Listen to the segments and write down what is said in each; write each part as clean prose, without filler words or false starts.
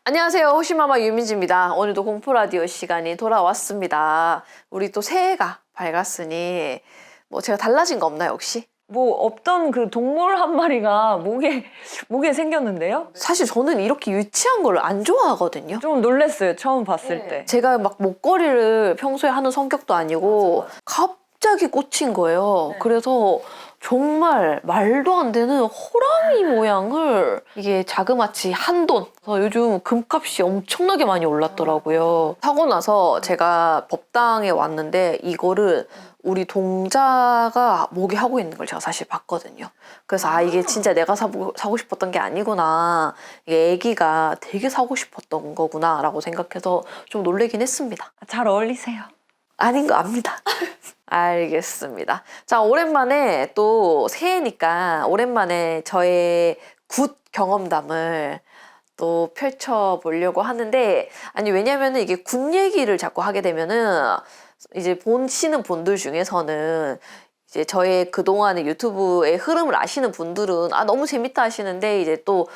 안녕하세요. 호시마마 유민지입니다. 오늘도 공포라디오 시간이 돌아왔습니다. 우리 또 새해가 밝았으니 뭐 제가 달라진 거 없나요 혹시? 뭐 없던 그 동물 한 마리가 목에 생겼는데요? 사실 저는 이렇게 유치한 걸 안 좋아하거든요. 좀 놀랐어요, 처음 봤을 때. 제가 막 목걸이를 평소에 하는 성격도 아니고 갑자기 꽂힌 거예요. 그래서 정말 말도 안 되는 호랑이 모양을 이게 자그마치 한돈. 요즘 금값이 엄청나게 많이 올랐더라고요. 사고 나서 제가 법당에 왔는데 이거를 우리 동자가 목에 하고 있는 걸 제가 사실 봤거든요. 그래서 이게 진짜 내가 사고 싶었던 게 아니구나. 이게 애기가 되게 사고 싶었던 거구나 라고 생각해서 좀 놀래긴 했습니다. 잘 어울리세요. 아닌 거 압니다. 알겠습니다. 자, 오랜만에 또 새해니까 오랜만에 저의 굿 경험담을 또 펼쳐보려고 하는데, 아니 왜냐면은 이게 굿 얘기를 자꾸 하게 되면은 이제 보시는 분들 중에서는 이제 저의 그동안의 유튜브의 흐름을 아시는 분들은 너무 재밌다 하시는데, 이제 또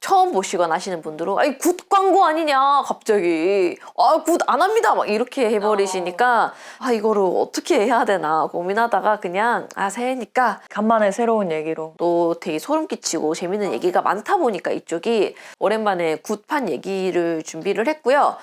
처음 보시거나 하시는 분들은 아니 굿 광고 아니냐 갑자기 굿 안 합니다 막 이렇게 해버리시니까 이거를 어떻게 해야 되나 고민하다가 그냥 새해니까 간만에 새로운 얘기로. 또 되게 소름 끼치고 재밌는 얘기가 많다 보니까 이쪽이 오랜만에 굿판 얘기를 준비를 했고요.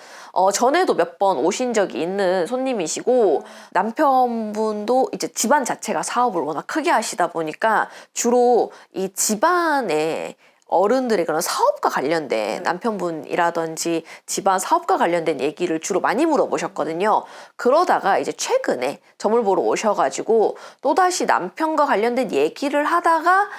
전에도 몇 번 오신 적이 있는 손님이시고, 남편분도 이제 집안 자체가 사업을 워낙 크게 하시다 보니까 주로 이 집안에 어른들의 그런 사업과 관련된 남편분이라든지 집안 사업과 관련된 얘기를 주로 많이 물어보셨거든요. 그러다가 이제 최근에 점을 보러 오셔가지고 또다시 남편과 관련된 얘기를 하다가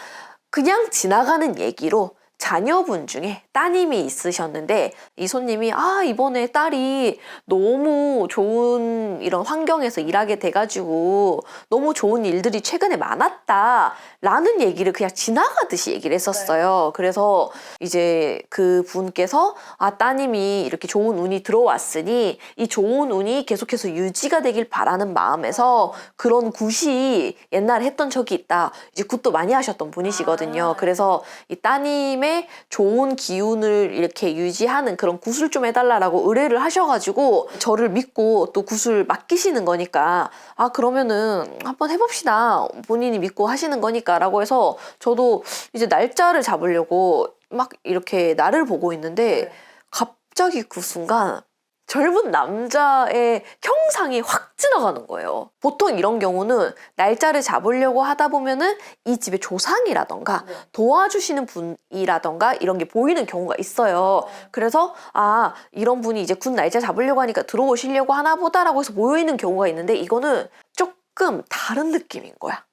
그냥 지나가는 얘기로 자녀분 중에 따님이 있으셨는데, 이 손님이 이번에 딸이 너무 좋은 이런 환경에서 일하게 돼가지고 너무 좋은 일들이 최근에 많았다 라는 얘기를 그냥 지나가듯이 얘기를 했었어요. 그래서 이제 그 분께서 따님이 이렇게 좋은 운이 들어왔으니 이 좋은 운이 계속해서 유지가 되길 바라는 마음에서 그런 굿이 옛날에 했던 적이 있다. 이제 굿도 많이 하셨던 분이시거든요. 그래서 이 따님의 좋은 기운을 이렇게 유지하는 그런 굿을 좀 해달라고 의뢰를 하셔가지고 저를 믿고 또 굿을 맡기시는 거니까 그러면은 한번 해봅시다. 본인이 믿고 하시는 거니까 라고 해서 저도 이제 날짜를 잡으려고 막 이렇게 날을 보고 있는데 갑자기 그 순간 젊은 남자의 형상이 확 지나가는 거예요. 보통 이런 경우는 날짜를 잡으려고 하다 보면은 이 집의 조상이라던가 도와주시는 분이라던가 이런 게 보이는 경우가 있어요. 그래서 이런 분이 이제 군 날짜 잡으려고 하니까 들어오시려고 하나 보다라고 해서 보이는 경우가 있는데, 이거는 조금 다른 느낌인 거야.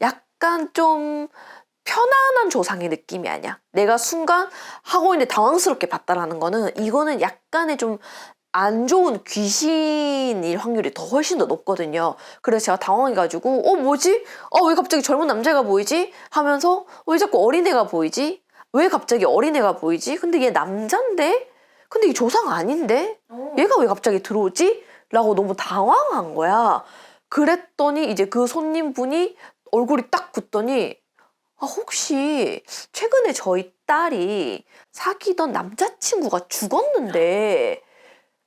약간 좀 편안한 조상의 느낌이 아니야. 내가 순간 하고 있는데 당황스럽게 봤다라는 거는, 이거는 약간의 좀 안 좋은 귀신일 확률이 훨씬 더 높거든요. 그래서 제가 당황해가지고 뭐지? 왜 갑자기 젊은 남자가 보이지? 하면서 왜 자꾸 어린애가 보이지? 왜 갑자기 어린애가 보이지? 근데 얘 남잔데? 근데 이 조상 아닌데? 얘가 왜 갑자기 들어오지? 라고 너무 당황한 거야. 그랬더니 이제 그 손님분이 얼굴이 딱 굳더니 혹시 최근에 저희 딸이 사귀던 남자친구가 죽었는데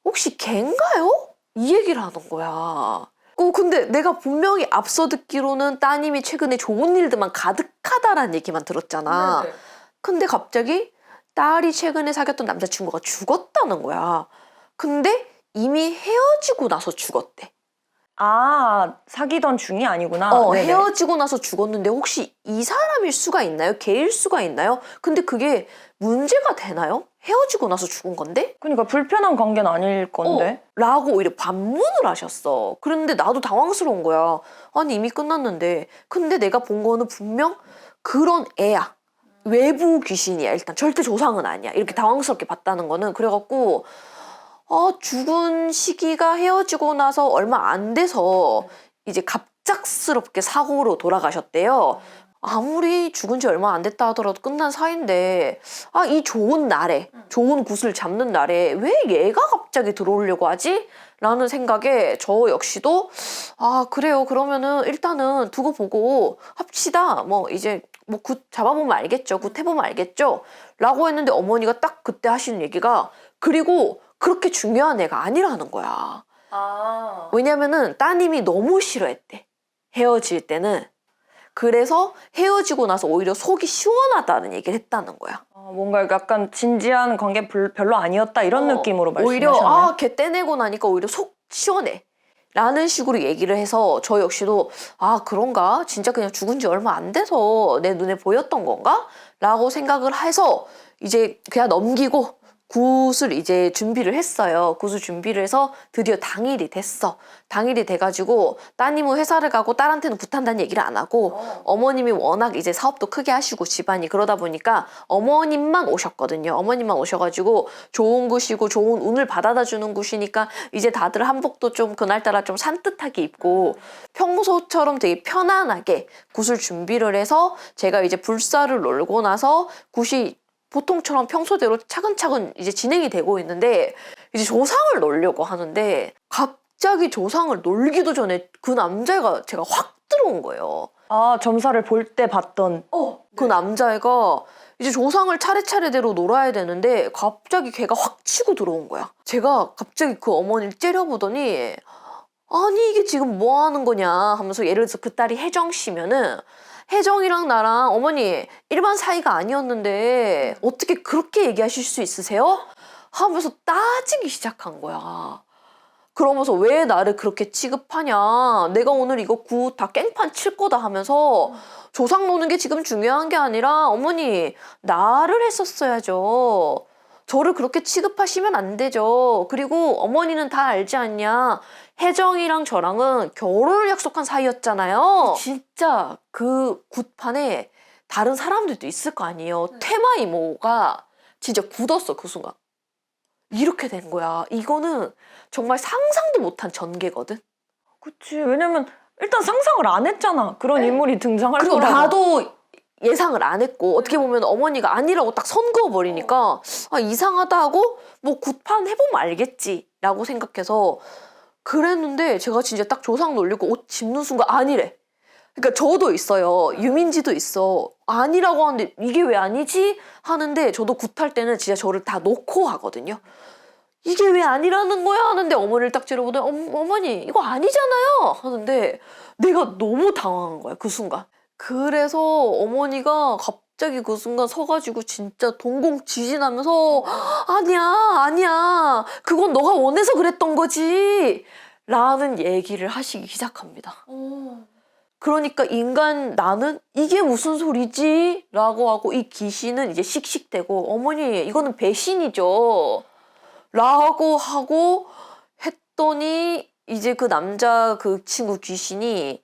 혹시 걔인가요? 이 얘기를 하는 거야. 근데 내가 분명히 앞서 듣기로는 따님이 최근에 좋은 일들만 가득하다라는 얘기만 들었잖아. 네네. 근데 갑자기 딸이 최근에 사귀었던 남자친구가 죽었다는 거야. 근데 이미 헤어지고 나서 죽었대. 사귀던 중이 아니구나. 네네. 헤어지고 나서 죽었는데 혹시 이 사람일 수가 있나요? 걔일 수가 있나요? 근데 그게 문제가 되나요? 헤어지고 나서 죽은 건데? 그러니까 불편한 관계는 아닐 건데. 라고 오히려 반문을 하셨어. 그런데 나도 당황스러운 거야. 아니 이미 끝났는데. 근데 내가 본 거는 분명 그런 애야. 외부 귀신이야. 일단 절대 조상은 아니야. 이렇게 당황스럽게 봤다는 거는. 그래갖고 죽은 시기가 헤어지고 나서 얼마 안 돼서 이제 갑작스럽게 사고로 돌아가셨대요. 아무리 죽은 지 얼마 안 됐다 하더라도 끝난 사이인데 이 좋은 날에 좋은 굿을 잡는 날에 왜 얘가 갑자기 들어오려고 하지? 라는 생각에 저 역시도 그래요. 그러면은 일단은 두고 보고 합시다. 뭐 이제 뭐 굿 잡아보면 알겠죠. 굿 해보면 알겠죠. 라고 했는데 어머니가 딱 그때 하시는 얘기가 그리고 그렇게 중요한 애가 아니라는 거야. 왜냐면은 따님이 너무 싫어했대. 헤어질 때는. 그래서 헤어지고 나서 오히려 속이 시원하다는 얘기를 했다는 거야. 뭔가 약간 진지한 관계 별로 아니었다 이런 느낌으로 오히려 말씀하셨나요? 걔 떼내고 나니까 오히려 속 시원해. 라는 식으로 얘기를 해서 저 역시도 그런가? 진짜 그냥 죽은 지 얼마 안 돼서 내 눈에 보였던 건가? 라고 생각을 해서 이제 그냥 넘기고 굿을 이제 준비를 했어요. 굿을 준비를 해서 드디어 당일이 됐어. 당일이 돼가지고 따님은 회사를 가고 딸한테는 굿한다는 얘기를 안 하고 어머님이 워낙 이제 사업도 크게 하시고 집안이 그러다 보니까 어머님만 오셨거든요. 어머님만 오셔가지고 좋은 굿이고 좋은 운을 받아다 주는 굿이니까 이제 다들 한복도 좀 그날따라 좀 산뜻하게 입고 평소처럼 되게 편안하게 굿을 준비를 해서 제가 이제 불사를 놀고 나서 굿이 보통처럼 평소대로 차근차근 이제 진행이 되고 있는데 이제 조상을 놀려고 하는데 갑자기 조상을 놀기도 전에 그 남자애가 제가 확 들어온 거예요. 점사를 볼 때 봤던. 그 남자애가 이제 조상을 차례차례대로 놀아야 되는데 갑자기 걔가 확 치고 들어온 거야. 제가 갑자기 그 어머니를 째려보더니 아니 이게 지금 뭐 하는 거냐 하면서 예를 들어서 그 딸이 혜정 씨면은 혜정이랑 나랑 어머니 일반 사이가 아니었는데 어떻게 그렇게 얘기하실 수 있으세요? 하면서 따지기 시작한 거야. 그러면서 왜 나를 그렇게 취급하냐. 내가 오늘 이거 굿 다 깽판 칠 거다 하면서 조상 노는 게 지금 중요한 게 아니라 어머니 나를 했었어야죠. 저를 그렇게 취급하시면 안 되죠. 그리고 어머니는 다 알지 않냐. 혜정이랑 저랑은 결혼을 약속한 사이였잖아요. 진짜 그 굿판에 다른 사람들도 있을 거 아니에요. 퇴마 이모가 진짜 굳었어 그 순간. 이렇게 된 거야. 이거는 정말 상상도 못한 전개거든. 그치. 왜냐면 일단 상상을 안 했잖아. 그런 인물이 등장할 그리고 거라고. 나도 예상을 안 했고 어떻게 보면 어머니가 아니라고 딱 선 그어버리니까 이상하다 하고 뭐 굿판 해보면 알겠지 라고 생각해서 그랬는데 제가 진짜 딱 조상 놀리고 옷 집는 순간 아니래. 그러니까 저도 있어요. 유민지도 있어. 아니라고 하는데 이게 왜 아니지? 하는데 저도 굿할 때는 진짜 저를 다 놓고 하거든요. 이게 왜 아니라는 거야? 하는데 어머니를 딱 째려보더니 어머니 이거 아니잖아요 하는데 내가 너무 당황한 거야 그 순간. 그래서 어머니가 갑자기 그 순간 서가지고 진짜 동공 지진하면서 아니야 그건 너가 원해서 그랬던 거지 라는 얘기를 하시기 시작합니다. 그러니까 나는 이게 무슨 소리지? 라고 하고 이 귀신은 이제 씩씩대고 어머니 이거는 배신이죠 라고 하고 했더니 이제 그 남자 그 친구 귀신이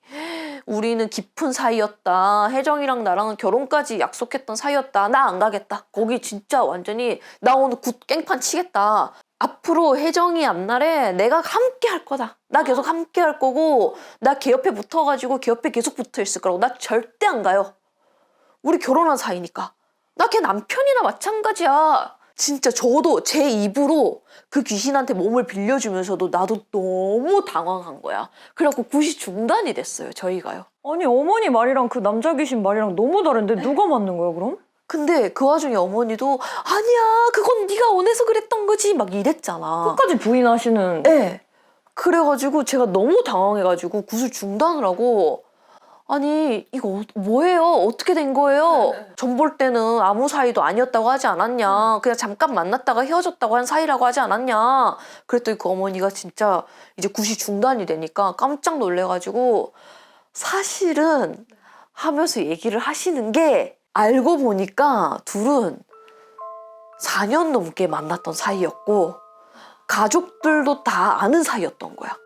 우리는 깊은 사이였다. 혜정이랑 나랑은 결혼까지 약속했던 사이였다. 나 안 가겠다. 거기 진짜 완전히 나 오늘 굿 깽판 치겠다. 앞으로 혜정이 앞날에 내가 함께 할 거다. 나 계속 함께 할 거고 나 걔 옆에 붙어가지고 걔 옆에 계속 붙어 있을 거라고. 나 절대 안 가요. 우리 결혼한 사이니까. 나 걔 남편이나 마찬가지야. 진짜 저도 제 입으로 그 귀신한테 몸을 빌려주면서도 나도 너무 당황한 거야. 그래갖고 굿이 중단이 됐어요. 저희가요. 아니 어머니 말이랑 그 남자 귀신 말이랑 너무 다른데 누가 맞는 거야 그럼? 근데 그 와중에 어머니도 아니야 그건 네가 원해서 그랬던 거지 막 이랬잖아. 끝까지 부인하시는. 네. 그래가지고 제가 너무 당황해가지고 굿을 중단을 하고 아니 이거 뭐예요? 어떻게 된 거예요? 전 볼 때는 아무 사이도 아니었다고 하지 않았냐. 그냥 잠깐 만났다가 헤어졌다고 한 사이라고 하지 않았냐. 그랬더니 그 어머니가 진짜 이제 굿이 중단이 되니까 깜짝 놀래가지고 사실은 하면서 얘기를 하시는 게 알고 보니까 둘은 4년 넘게 만났던 사이였고 가족들도 다 아는 사이였던 거야.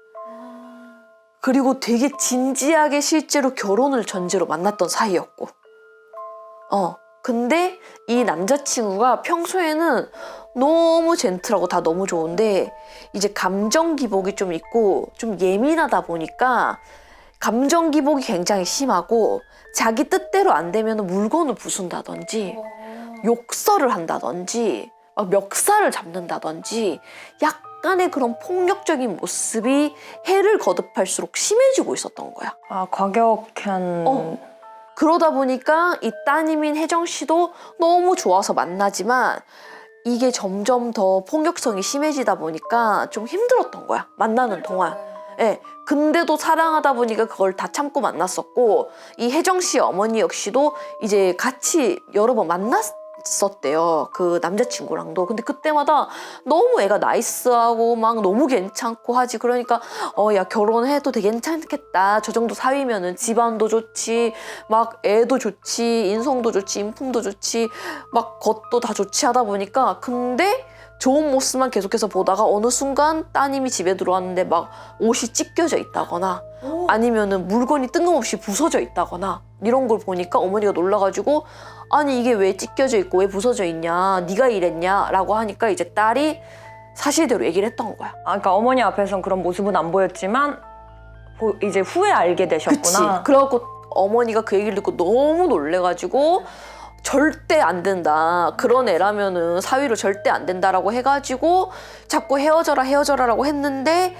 그리고 되게 진지하게 실제로 결혼을 전제로 만났던 사이였고 근데 이 남자친구가 평소에는 너무 젠틀하고 다 너무 좋은데 이제 감정 기복이 좀 있고 좀 예민하다 보니까 감정 기복이 굉장히 심하고 자기 뜻대로 안 되면 물건을 부순다든지 욕설을 한다든지 멱살을 잡는다든지 약간의 그런 폭력적인 모습이 해를 거듭할수록 심해지고 있었던 거야. 과격한. 그러다 보니까 이 따님인 혜정 씨도 너무 좋아서 만나지만 이게 점점 더 폭력성이 심해지다 보니까 좀 힘들었던 거야. 만나는 동안. 예. 근데도 사랑하다 보니까 그걸 다 참고 만났었고, 이 혜정 씨 어머니 역시도 이제 같이 여러 번 만났었대요. 그 남자친구랑도. 근데 그때마다 너무 애가 나이스하고 막 너무 괜찮고 하지. 그러니까 야, 결혼해도 되게 괜찮겠다. 저 정도 사위면은 집안도 좋지, 막 애도 좋지, 인성도 좋지, 인품도 좋지, 막 겉도 다 좋지 하다 보니까. 근데 좋은 모습만 계속해서 보다가 어느 순간 따님이 집에 들어왔는데 막 옷이 찢겨져 있다거나 아니면은 물건이 뜬금없이 부서져 있다거나 이런 걸 보니까 어머니가 놀라가지고, 아니 이게 왜 찢겨져 있고 왜 부서져 있냐, 네가 이랬냐 라고 하니까 이제 딸이 사실대로 얘기를 했던 거야. 아, 그러니까 어머니 앞에선 그런 모습은 안 보였지만 이제 후에 알게 그치. 되셨구나. 그래갖고 어머니가 그 얘기를 듣고 너무 놀래가지고 절대 안 된다. 그런 애라면은 사위로 절대 안 된다라고 해가지고 자꾸 헤어져라라고 했는데,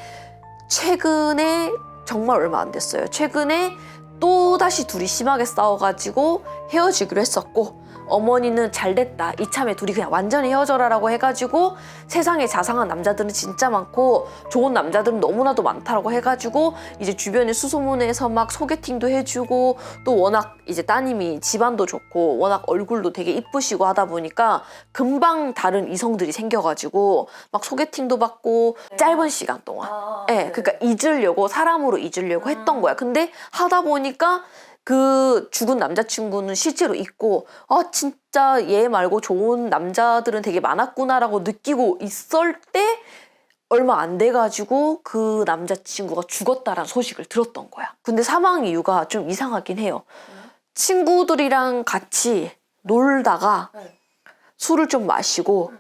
최근에 정말 얼마 안 됐어요. 최근에 또 다시 둘이 심하게 싸워가지고 헤어지기로 했었고, 어머니는 잘 됐다. 이참에 둘이 그냥 완전히 헤어져라라고 해가지고 세상에 자상한 남자들은 진짜 많고 좋은 남자들은 너무나도 많다라고 해가지고 이제 주변에 수소문해서 막 소개팅도 해주고, 또 워낙 이제 따님이 집안도 좋고 워낙 얼굴도 되게 이쁘시고 하다 보니까 금방 다른 이성들이 생겨가지고 막 소개팅도 받고 짧은 시간 동안. 예, 그러니까 잊으려고, 사람으로 잊으려고 했던 거야. 근데 하다 보니까 그 죽은 남자친구는 실제로 있고, 아 진짜 얘 말고 좋은 남자들은 되게 많았구나라고 느끼고 있을 때 얼마 안 돼가지고 그 남자친구가 죽었다라는 소식을 들었던 거야. 근데 사망 이유가 좀 이상하긴 해요. 친구들이랑 같이 놀다가 술을 좀 마시고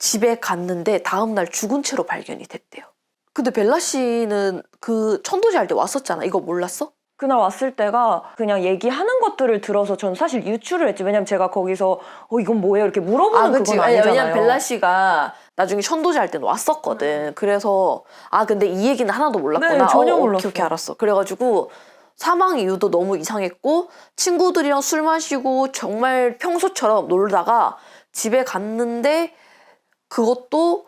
집에 갔는데 다음날 죽은 채로 발견이 됐대요. 근데 벨라 씨는 그 천도제 할 때 왔었잖아. 이거 몰랐어? 그날 왔을 때가 그냥 얘기하는 것들을 들어서 전 사실 유추를 했지. 왜냐면 제가 거기서 이건 뭐예요? 이렇게 물어보는 그치. 그건 아니잖아요. 왜냐면 벨라 씨가 나중에 천도제 할 때는 왔었거든. 그래서 근데 이 얘기는 하나도 몰랐구나. 네, 전혀 몰랐어. 오케이 알았어. 그래가지고 사망 이유도 너무 이상했고, 친구들이랑 술 마시고 정말 평소처럼 놀다가 집에 갔는데 그것도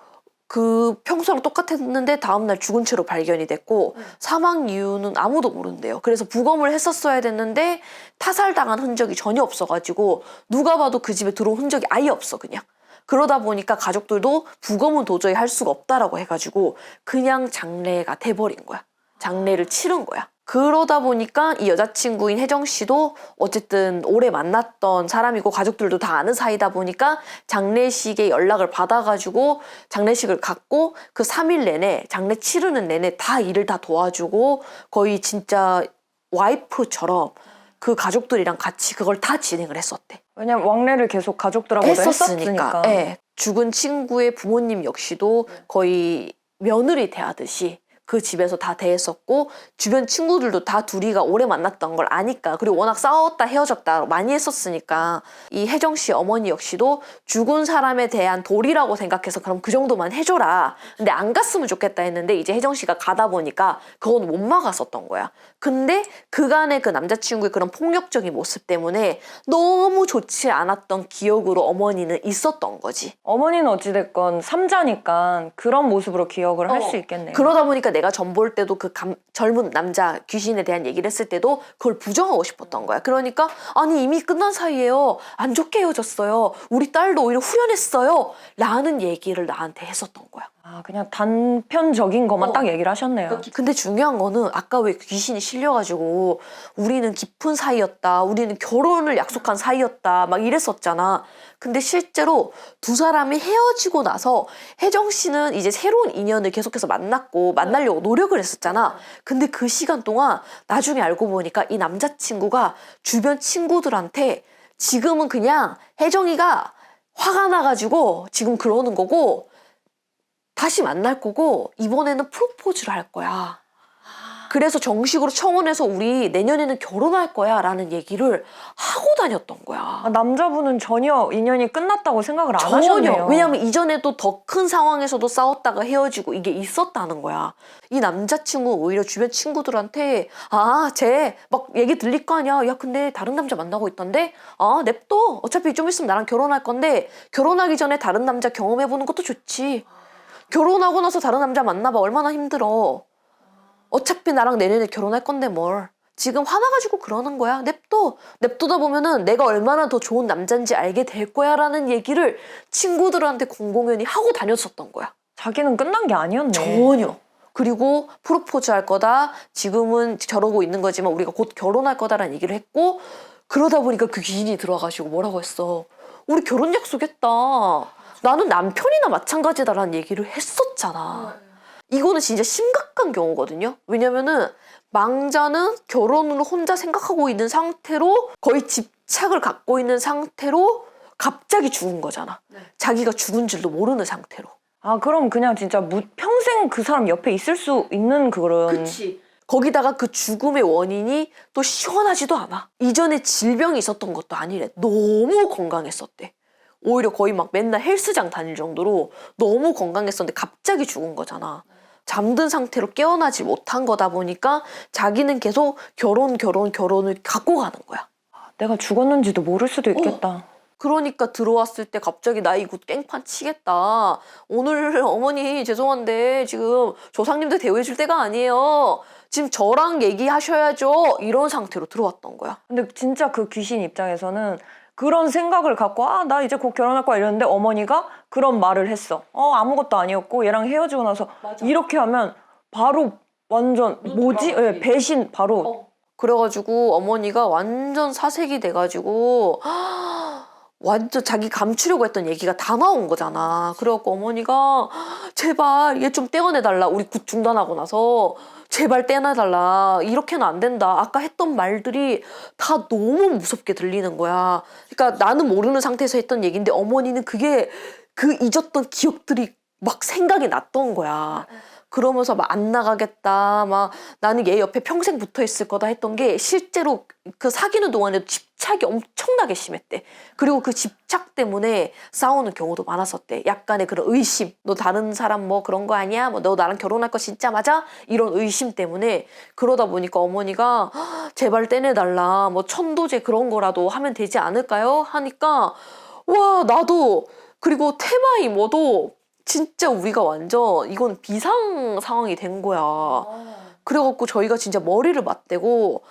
그 평소랑 똑같았는데 다음날 죽은 채로 발견이 됐고, 사망 이유는 아무도 모른대요. 그래서 부검을 했었어야 됐는데 타살당한 흔적이 전혀 없어가지고 누가 봐도 그 집에 들어온 흔적이 아예 없어 그냥. 그러다 보니까 가족들도 부검은 도저히 할 수가 없다라고 해가지고 그냥 장례가 돼버린 거야. 장례를 치른 거야. 그러다 보니까 이 여자친구인 혜정 씨도 어쨌든 오래 만났던 사람이고 가족들도 다 아는 사이다 보니까 장례식에 연락을 받아가지고 장례식을 갔고, 그 3일 내내 장례 치르는 내내 다 일을 다 도와주고 거의 진짜 와이프처럼 그 가족들이랑 같이 그걸 다 진행을 했었대. 왜냐면 왕래를 계속 가족들하고도 했었으니까. 네. 죽은 친구의 부모님 역시도 거의 며느리 대하듯이 그 집에서 다 대했었고, 주변 친구들도 다 둘이가 오래 만났던 걸 아니까, 그리고 워낙 싸웠다 헤어졌다 많이 했었으니까 이 혜정 씨 어머니 역시도 죽은 사람에 대한 도리라고 생각해서 그럼 그 정도만 해줘라. 근데 안 갔으면 좋겠다 했는데 이제 혜정 씨가 가다 보니까 그건 못 막았었던 거야. 근데 그간의 그 남자친구의 그런 폭력적인 모습 때문에 너무 좋지 않았던 기억으로 어머니는 있었던 거지. 어머니는 어찌됐건 삼자니까 그런 모습으로 기억을 할 수 있겠네요. 그러다 보니까 내가 전 볼 때도 그 젊은 남자 귀신에 대한 얘기를 했을 때도 그걸 부정하고 싶었던 거야. 그러니까 아니 이미 끝난 사이예요. 안 좋게 헤어졌어요. 우리 딸도 오히려 후련했어요. 라는 얘기를 나한테 했었던 거야. 그냥 단편적인 것만 딱 얘기를 하셨네요. 근데 중요한 거는 아까 왜 귀신이 실려가지고 우리는 깊은 사이였다, 우리는 결혼을 약속한 사이였다 막 이랬었잖아. 근데 실제로 두 사람이 헤어지고 나서 혜정 씨는 이제 새로운 인연을 계속해서 만났고 만나려고 노력을 했었잖아. 근데 그 시간 동안 나중에 알고 보니까 이 남자친구가 주변 친구들한테 지금은 그냥 혜정이가 화가 나가지고 지금 그러는 거고 다시 만날 거고 이번에는 프로포즈를 할 거야. 그래서 정식으로 청혼해서 우리 내년에는 결혼할 거야 라는 얘기를 하고 다녔던 거야. 아, 남자분은 전혀 인연이 끝났다고 생각을 안 하셨네요. 왜냐면 이전에도 더 큰 상황에서도 싸웠다가 헤어지고 이게 있었다는 거야. 이 남자친구 오히려 주변 친구들한테 쟤 막 얘기 들릴 거 아니야. 야 근데 다른 남자 만나고 있던데? 냅둬. 어차피 좀 있으면 나랑 결혼할 건데 결혼하기 전에 다른 남자 경험해보는 것도 좋지. 결혼하고 나서 다른 남자 만나봐. 얼마나 힘들어. 어차피 나랑 내년에 결혼할 건데 뭘. 지금 화나가지고 그러는 거야. 냅두다 보면은 내가 얼마나 더 좋은 남자인지 알게 될 거야 라는 얘기를 친구들한테 공공연히 하고 다녔었던 거야. 자기는 끝난 게 아니었네. 전혀. 그리고 프로포즈 할 거다. 지금은 저러고 있는 거지만 우리가 곧 결혼할 거다라는 얘기를 했고, 그러다 보니까 그 귀인이 들어와가지고 뭐라고 했어. 우리 결혼 약속했다. 나는 남편이나 마찬가지다라는 얘기를 했었잖아. 이거는 진짜 심각한 경우거든요. 왜냐면은 망자는 결혼을 혼자 생각하고 있는 상태로 거의 집착을 갖고 있는 상태로 갑자기 죽은 거잖아. 자기가 죽은 줄도 모르는 상태로. 아, 그럼 그냥 진짜 평생 그 사람 옆에 있을 수 있는 그런. 그치. 거기다가 그 죽음의 원인이 또 시원하지도 않아. 이전에 질병이 있었던 것도 아니래. 너무 건강했었대. 오히려 거의 막 맨날 헬스장 다닐 정도로 너무 건강했었는데 갑자기 죽은 거잖아. 잠든 상태로 깨어나지 못한 거다 보니까 자기는 계속 결혼을 갖고 가는 거야. 내가 죽었는지도 모를 수도 있겠다. 그러니까 들어왔을 때 갑자기 나 이거 깽판 치겠다. 오늘 어머니 죄송한데 지금 조상님들 대우해줄 때가 아니에요. 지금 저랑 얘기하셔야죠. 이런 상태로 들어왔던 거야. 근데 진짜 그 귀신 입장에서는 그런 생각을 갖고 나 이제 곧 결혼할 거야 이랬는데 어머니가 그런 말을 했어. 아무것도 아니었고 얘랑 헤어지고 나서 맞아. 이렇게 하면 바로 완전 뭐지? 예, 배신 바로. 그래가지고 어머니가 완전 사색이 돼가지고 완전 자기 감추려고 했던 얘기가 다 나온 거잖아. 그래갖고 어머니가 제발 얘 좀 떼어내달라. 우리 굿 중단하고 나서 제발 떼어내달라. 이렇게는 안 된다. 아까 했던 말들이 다 너무 무섭게 들리는 거야. 그러니까 나는 모르는 상태에서 했던 얘기인데 어머니는 그게 그 잊었던 기억들이 막 생각이 났던 거야. 그러면서 막 안 나가겠다. 막 나는 얘 옆에 평생 붙어 있을 거다 했던 게 실제로 그 사귀는 동안에도 집착이 엄청나게 심했대. 그리고 그 집착 때문에 싸우는 경우도 많았었대. 약간의 그런 의심. 너 다른 사람 뭐 그런 거 아니야? 뭐 너 나랑 결혼할 거 진짜 맞아? 이런 의심 때문에 그러다 보니까 어머니가 제발 떼내달라. 뭐 천도제 그런 거라도 하면 되지 않을까요? 하니까 와 나도 그리고 테마 이모도 진짜 우리가 완전 이건 비상 상황이 된 거야. 그래갖고 저희가 진짜 머리를 맞대고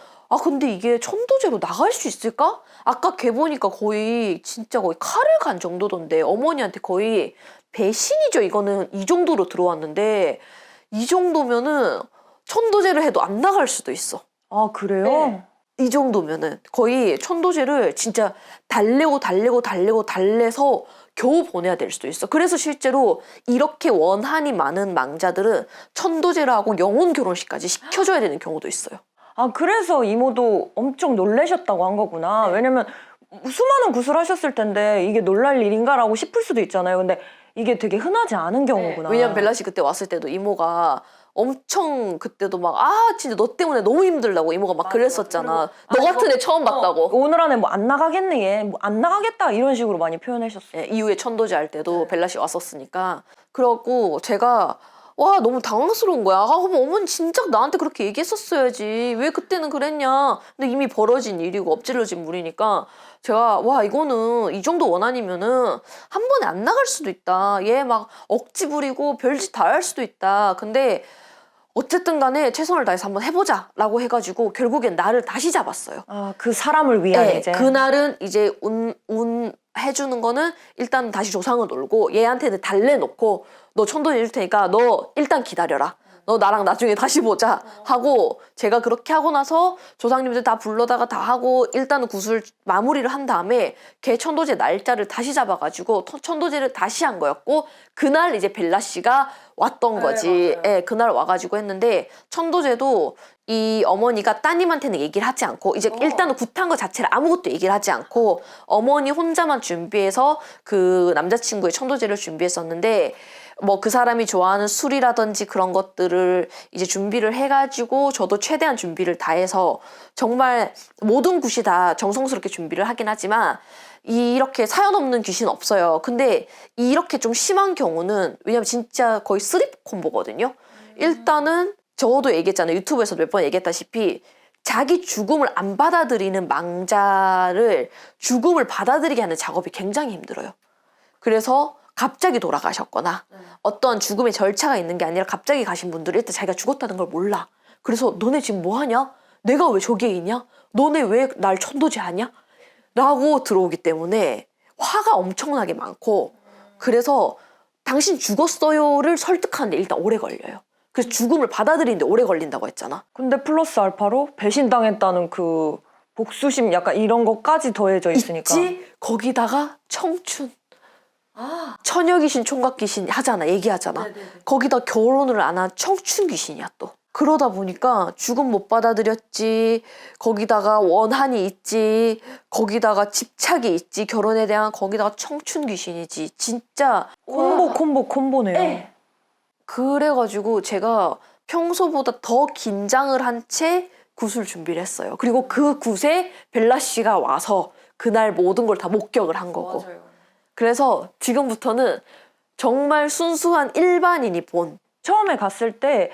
근데 이게 천도제로 나갈 수 있을까? 아까 걔 보니까 거의 진짜 거의 칼을 간 정도던데 어머니한테 거의 배신이죠. 이거는 이 정도로 들어왔는데 이 정도면은 천도제를 해도 안 나갈 수도 있어. 아, 그래요? 네. 이 정도면은 거의 천도제를 진짜 달래서 겨우 보내야 될 수도 있어. 그래서 실제로 이렇게 원한이 많은 망자들은 천도제를 하고 영혼 결혼식까지 시켜줘야 되는 경우도 있어요. 아, 그래서 이모도 엄청 놀라셨다고 한 거구나. 네. 왜냐면 수많은 구슬하셨을 텐데 이게 놀랄 일인가라고 싶을 수도 있잖아요. 근데 이게 되게 흔하지 않은 경우구나. 왜냐면 벨라 씨 그때 왔을 때도 이모가 엄청 그때도 막 진짜 너 때문에 너무 힘들다고 이모가 막 그랬었잖아. 너 같은 애 처음 봤다고. 오늘 안에 뭐 안 나가겠네 얘. 뭐 안 나가겠다 이런 식으로 많이 표현하셨어요. 이후에 천도제 할 때도 벨라 씨 왔었으니까. 그래갖고 제가 와 너무 당황스러운 거야. 어머니 진짜 나한테 그렇게 얘기했었어야지. 왜 그때는 그랬냐. 근데 이미 벌어진 일이고 엎질러진 물이니까 제가 와 이거는 이 정도 원한이면은 한 번에 안 나갈 수도 있다. 얘 막 억지 부리고 별짓 다 할 수도 있다. 근데 어쨌든 간에 최선을 다해서 한번 해보자 라고 해가지고 결국엔 나를 다시 잡았어요. 그 사람을 위한 네, 이제. 그날은 이제 운 해주는 거는 일단 다시 조상을 놀고 얘한테는 달래놓고 너 천도제 해줄 테니까 너 일단 기다려라. 너 나랑 나중에 다시 보자 하고 제가 그렇게 하고 나서 조상님들 다 불러다가 다 하고 일단은 구슬 마무리를 한 다음에 걔 천도제 날짜를 다시 잡아가지고 천도제를 다시 한 거였고 그날 이제 벨라 씨가 왔던 거지. 예, 그날 와가지고 했는데 천도제도 이 어머니가 따님한테는 얘기를 하지 않고 이제 일단은 굿한 거 자체를 아무것도 얘기를 하지 않고 어머니 혼자만 준비해서 그 남자친구의 천도제를 준비했었는데 뭐 그 사람이 좋아하는 술이라든지 그런 것들을 이제 준비를 해가지고 저도 최대한 준비를 다 해서 정말 모든 굿이 다 정성스럽게 준비를 하긴 하지만 이렇게 사연 없는 귀신 없어요. 근데 이렇게 좀 심한 경우는 왜냐면 진짜 거의 쓰리프 콤보거든요. 일단은 저도 얘기했잖아요. 유튜브에서도 몇 번 얘기했다시피 자기 죽음을 안 받아들이는 망자를 죽음을 받아들이게 하는 작업이 굉장히 힘들어요. 그래서 갑자기 돌아가셨거나 어떤 죽음의 절차가 있는 게 아니라 갑자기 가신 분들은 일단 자기가 죽었다는 걸 몰라. 그래서 너네 지금 뭐 하냐? 내가 왜 저기에 있냐? 너네 왜 날 천도제하냐? 라고 들어오기 때문에 화가 엄청나게 많고 그래서 당신 죽었어요를 설득하는데 일단 오래 걸려요. 그래서 죽음을 받아들이는데 오래 걸린다고 했잖아. 근데 플러스 알파로 배신당했다는 그 복수심 약간 이런 것까지 더해져 있으니까. 있지? 거기다가 청춘. 처녀 귀신, 총각 귀신 하잖아, 얘기하잖아. 거기다 결혼을 안 한 청춘 귀신이야 또. 그러다 보니까 죽음 못 받아들였지, 거기다가 원한이 있지, 거기다가 집착이 있지, 결혼에 대한 거기다가 청춘 귀신이지. 진짜 콤보네요. 네. 그래가지고 제가 평소보다 더 긴장을 한 채 굿을 준비를 했어요. 그리고 그 굿에 벨라 씨가 와서 그날 모든 걸 다 목격을 한 거고. 맞아요. 그래서 지금부터는 정말 순수한 일반인이 본. 처음에 갔을 때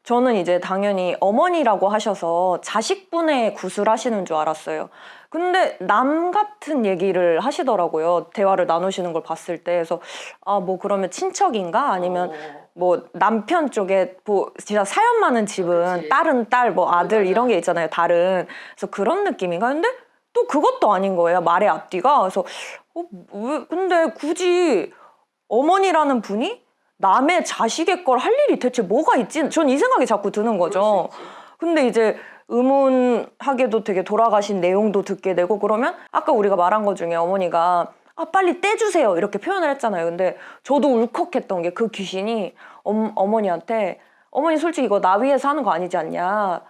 저는 이제 당연히 어머니라고 하셔서 자식분의 굿을 하시는 줄 알았어요. 근데 남 같은 얘기를 하시더라고요. 대화를 나누시는 걸 봤을 때. 그래서 아, 뭐 그러면 친척인가? 아니면 뭐 남편 쪽에 뭐 진짜 사연 많은 집은 그치. 딸은 딸, 뭐 아들 이런 게 있잖아요. 다른. 그래서 그런 느낌인가? 근데 또 그것도 아닌 거예요. 말의 앞뒤가. 그래서 왜 근데 굳이 어머니라는 분이 남의 자식의 걸 할 일이 대체 뭐가 있지? 전 이 생각이 자꾸 드는 거죠. 근데 이제 의문하게도 되게 돌아가신 내용도 듣게 되고 그러면 아까 우리가 말한 것 중에 어머니가 아 빨리 떼주세요 이렇게 표현을 했잖아요. 근데 저도 울컥했던 게 그 귀신이 어머니한테 어머니 솔직히 이거 나 위해서 하는 거 아니지 않냐,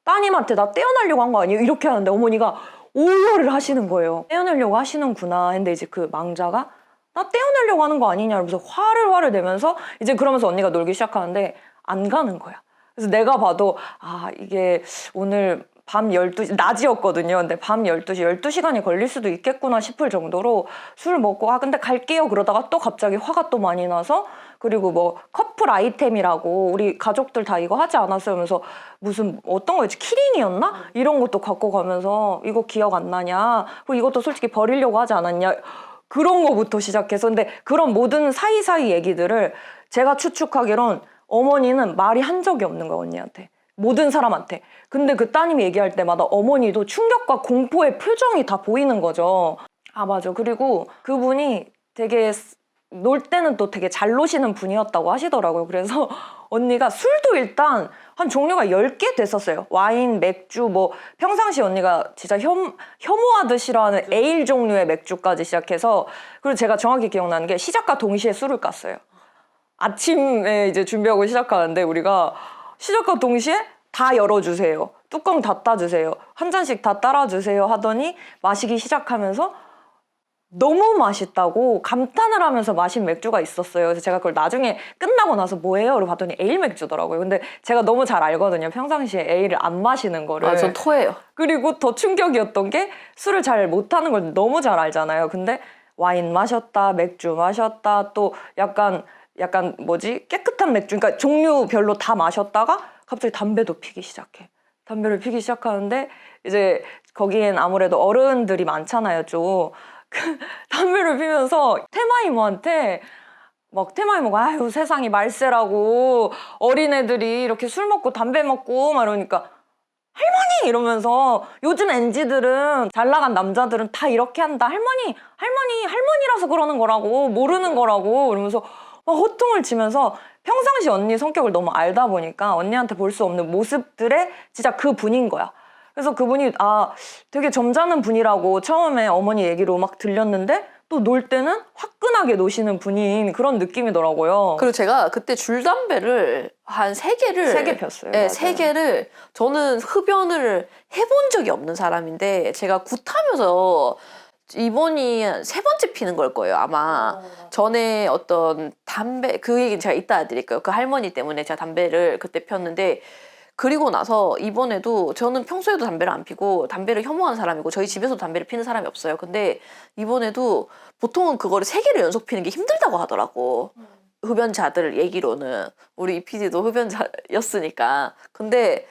따님한테 나 떼어내려고 한 거 아니에요? 이렇게 하는데 어머니가 오열을 하시는 거예요. 떼어내려고 하시는구나 했는데 이제 그 망자가 나 떼어내려고 하는 거 아니냐 이러면서 화를 내면서 이제 그러면서 언니가 놀기 시작하는데 안 가는 거야. 그래서 내가 봐도 아 이게 오늘 밤 12시 낮이었거든요. 근데 밤 12시간이 걸릴 수도 있겠구나 싶을 정도로 술 먹고 아 근데 갈게요 그러다가 또 갑자기 화가 또 많이 나서 그리고 뭐 커플 아이템이라고 우리 가족들 다 이거 하지 않았어요? 하면서 무슨 어떤 거였지? 키링이었나? 이런 것도 갖고 가면서 이거 기억 안 나냐? 그리고 이것도 솔직히 버리려고 하지 않았냐? 그런 거부터 시작해서 근데 그런 모든 사이사이 얘기들을 제가 추측하기론 어머니는 말이 한 적이 없는 거야 언니한테. 모든 사람한테. 근데 그 따님이 얘기할 때마다 어머니도 충격과 공포의 표정이 다 보이는 거죠. 아 맞아. 그리고 그분이 되게 놀 때는 또 되게 잘 노시는 분이었다고 하시더라고요. 그래서 언니가 술도 일단 한 종류가 10개 됐었어요. 와인, 맥주, 뭐 평상시 언니가 진짜 혐오하듯 싫어하는 에일 종류의 맥주까지 시작해서 그리고 제가 정확히 기억나는 게 시작과 동시에 술을 깠어요. 아침에 이제 준비하고 시작하는데 우리가 시작과 동시에 다 열어주세요. 뚜껑 다 따주세요. 한 잔씩 다 따라주세요 하더니 마시기 시작하면서 너무 맛있다고 감탄을 하면서 마신 맥주가 있었어요. 그래서 제가 그걸 나중에 끝나고 나서 뭐예요? 라고 봤더니 에일 맥주더라고요. 근데 제가 너무 잘 알거든요. 평상시에 에일을 안 마시는 거를. 아, 전 토해요. 그리고 더 충격이었던 게 술을 잘 못하는 걸 너무 잘 알잖아요. 근데 와인 마셨다, 맥주 마셨다, 또 약간 뭐지? 깨끗한 맥주, 그러니까 종류별로 다 마셨다가 갑자기 담배도 피기 시작해. 담배를 피기 시작하는데 이제 거기엔 아무래도 어른들이 많잖아요, 좀. 담배를 피면서 테마 이모가 아유 세상이 말세라고 어린애들이 이렇게 술 먹고 담배 먹고 막 이러니까 할머니 이러면서 요즘 MZ들은 잘 나간 남자들은 다 이렇게 한다. 할머니라서 그러는 거라고 모르는 거라고 이러면서 막 호통을 치면서 평상시 언니 성격을 너무 알다 보니까 언니한테 볼 수 없는 모습들의 진짜 그 분인 거야. 그래서 그분이 아 되게 점잖은 분이라고 처음에 어머니 얘기로 막 들렸는데 또 놀 때는 화끈하게 노시는 분인 그런 느낌이더라고요. 그리고 제가 그때 줄담배를 한 3개를 3개 폈어요. 네, 맞아요. 이번이 세 번째 피는 걸 거예요, 아마. 전에 어떤 담배, 그 얘기는 제가 이따 해드릴게요. 그 할머니 때문에 제가 담배를 그때 폈는데, 그리고 나서 이번에도 저는 평소에도 담배를 안 피고 담배를 혐오하는 사람이고 저희 집에서도 담배를 피는 사람이 없어요. 근데 이번에도 보통은 그거를 3개를 연속 피는 게 힘들다고 하더라고. 흡연자들 얘기로는. 우리 이 PD도 흡연자였으니까. 근데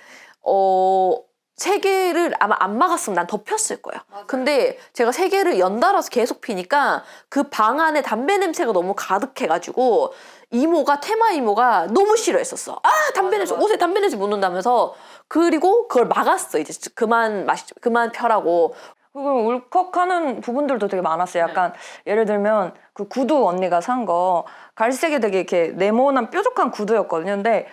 3개를 아마 안 막았으면 난 더 폈을 거야. 맞아요. 근데 제가 3개를 연달아서 계속 피니까 그 방 안에 담배 냄새가 너무 가득해가지고 테마 이모가 너무 싫어했었어. 아, 담배 냄새, 옷에 담배 냄새 묻는다면서. 그리고 그걸 막았어. 이제 그만 펴라고. 그리고 울컥하는 부분들도 되게 많았어요. 약간 예를 들면 그 구두 언니가 산 거 갈색이 되게 이렇게 네모난 뾰족한 구두였거든요. 근데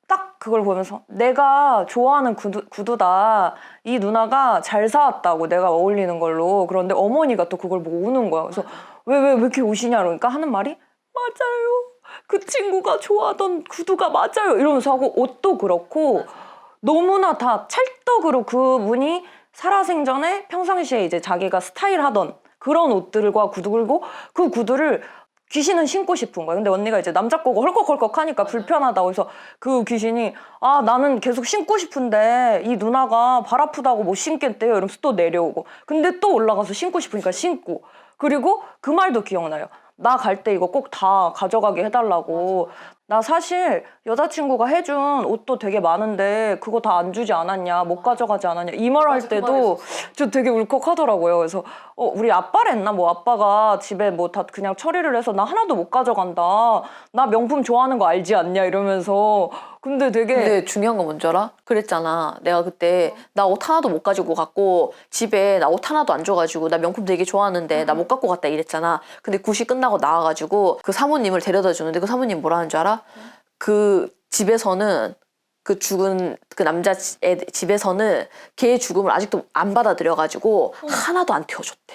딱 그걸 보면서 내가 좋아하는 구두다. 이 누나가 잘 사왔다고 내가 어울리는 걸로. 그런데 어머니가 또 그걸 보고 우는 거야. 그래서 왜 이렇게 우시냐 그러니까 하는 말이 맞아요. 그 친구가 좋아하던 구두가 맞아요. 이러면서 하고 옷도 그렇고 너무나 다 찰떡으로 그분이 살아생전에 평상시에 이제 자기가 스타일하던 그런 옷들과 구두 그리고 그 구두를 귀신은 신고 싶은 거야. 근데 언니가 이제 남자 거고 헐컥헐컥 하니까 불편하다고 해서 그 귀신이 아 나는 계속 신고 싶은데 이 누나가 발 아프다고 못 신겠대요. 이러면서 또 내려오고 근데 또 올라가서 신고 싶으니까 신고 그리고 그 말도 기억나요. 나 갈 때 이거 꼭 다 가져가게 해달라고. 나 사실 여자친구가 해준 옷도 되게 많은데 그거 다 안 주지 않았냐 못 가져가지 않았냐 이 말 할 때도 저 되게 울컥하더라고요. 그래서 우리 아빠랬나 뭐 아빠가 집에 뭐 다 그냥 처리를 해서 나 하나도 못 가져간다. 나 명품 좋아하는 거 알지 않냐 이러면서 근데 되게 근데 중요한 건 뭔지 알아? 그랬잖아. 내가 그때 나 옷 하나도 못 가지고 갔고 집에 나 옷 하나도 안 줘가지고 나 명품 되게 좋아하는데 나 못 갖고 갔다 이랬잖아. 근데 굿이 끝나고 나와가지고 그 사모님을 데려다 주는데 그 사모님 뭐라는 줄 알아? 그 집에서는 그 죽은 그 남자 집에서는 걔의 죽음을 아직도 안 받아들여가지고 하나도 안 태워줬대.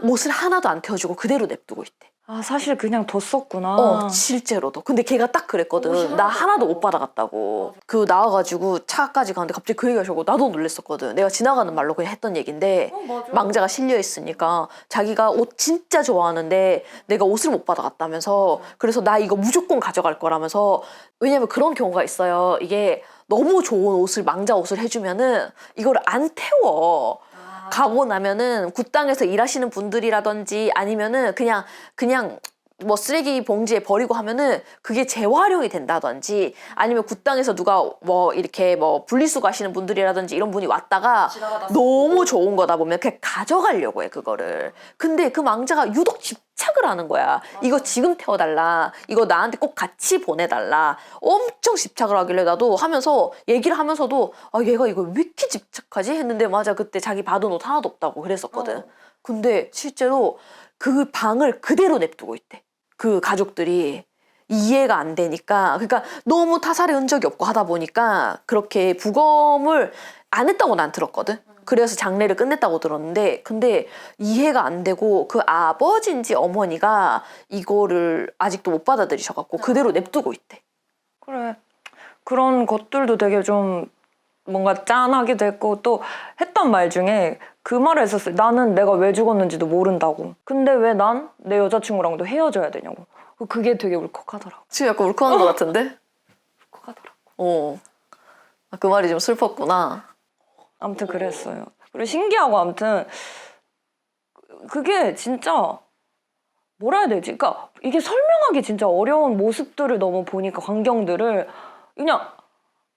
옷을 하나도 안 태워주고 그대로 냅두고 있대. 아 사실 그냥 뒀었구나. 실제로도. 근데 걔가 딱 그랬거든. 옷이 나 하나도 하나도 못 받아갔다고. 그 나와가지고 차까지 가는데 갑자기 그 얘기가 하고 나도 놀랬었거든. 내가 지나가는 말로 그냥 했던 얘기인데 맞아. 망자가 실려 있으니까 자기가 옷 진짜 좋아하는데 내가 옷을 못 받아갔다면서 그래서 나 이거 무조건 가져갈 거라면서 왜냐면 그런 경우가 있어요. 이게 너무 좋은 옷을 망자 옷을 해주면은 이걸 안 태워. 가고 나면은 굿당에서 일하시는 분들이라든지 아니면은 그냥 뭐 쓰레기 봉지에 버리고 하면은 그게 재활용이 된다든지 아니면 굿당에서 누가 뭐 이렇게 뭐 분리수거 하시는 분들이라든지 이런 분이 왔다가 너무 좋은 거다 보면 그냥 가져가려고 해 그거를. 근데 그 망자가 유독 집착을 하는 거야. 이거 지금 태워달라. 이거 나한테 꼭 같이 보내달라. 엄청 집착을 하길래 나도 하면서 얘기를 하면서도 아 얘가 이거 왜 이렇게 집착하지? 했는데 맞아 그때 자기 받은 옷 하나도 없다고 그랬었거든. 근데 실제로 그 방을 그대로 냅두고 있대. 그 가족들이 이해가 안 되니까 그러니까 너무 타살의 흔적이 없고 하다 보니까 그렇게 부검을 안 했다고 난 들었거든. 그래서 장례를 끝냈다고 들었는데 근데 이해가 안 되고 그 아버지인지 어머니가 이거를 아직도 못 받아들이셔갖고 그대로 냅두고 있대. 그래 그런 것들도 되게 좀 뭔가 짠하기도 했고 또 했던 말 중에 그 말을 했었어요. 나는 내가 왜 죽었는지도 모른다고. 근데 왜 난 내 여자친구랑도 헤어져야 되냐고. 그게 되게 울컥하더라고. 지금 약간 울컥한 것 같은데? 울컥하더라고. 그 말이 좀 슬펐구나. 아무튼 그랬어요. 그리고 신기하고 아무튼 그게 진짜 뭐라 해야 되지? 그러니까 이게 설명하기 진짜 어려운 모습들을 너무 보니까 광경들을 그냥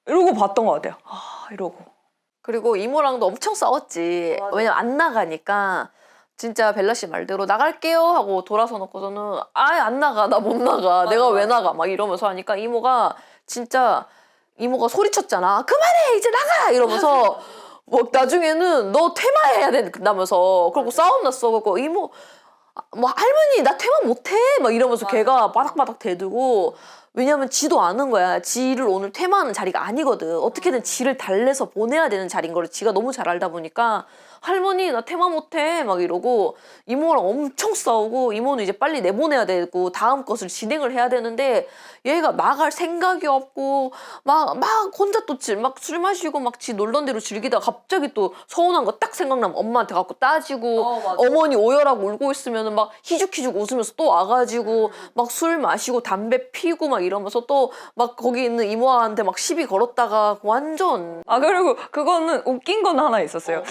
이러고 봤던 것 같아요. 아 이러고. 그리고 이모랑도 엄청 싸웠지. 맞아. 왜냐면 안 나가니까 진짜 벨라 씨 말대로 나갈게요 하고 돌아서 놓고서는 아예 안 나가. 나 못 나가. 내가 왜 나가. 막 이러면서 하니까 이모가 소리쳤잖아. 그만해 이제 나가 이러면서 뭐 나중에는 너 퇴마해야 된다면서 그러고 싸움 났어. 그리고 이모 뭐 할머니 나 퇴마 못해 막 이러면서 걔가 바닥바닥 대들고 왜냐면 지도 아는 거야. 지를 오늘 퇴마하는 자리가 아니거든. 어떻게든 지를 달래서 보내야 되는 자리인 걸 지가 너무 잘 알다 보니까 할머니 나 퇴마 못해 막 이러고 이모랑 엄청 싸우고 이모는 이제 빨리 내보내야 되고 다음 것을 진행을 해야 되는데 얘가 나갈 생각이 없고 막 혼자 또 막 술 마시고 막 지 놀던 대로 즐기다가 갑자기 또 서운한 거 딱 생각나면 엄마한테 갖고 따지고 어머니 오열하고 울고 있으면 막 희죽희죽 웃으면서 또 와가지고 막 술 마시고 담배 피고 막 이러면서 또 막 거기 있는 이모한테 막 시비 걸었다가 완전 아 그리고 그거는 웃긴 건 하나 있었어요.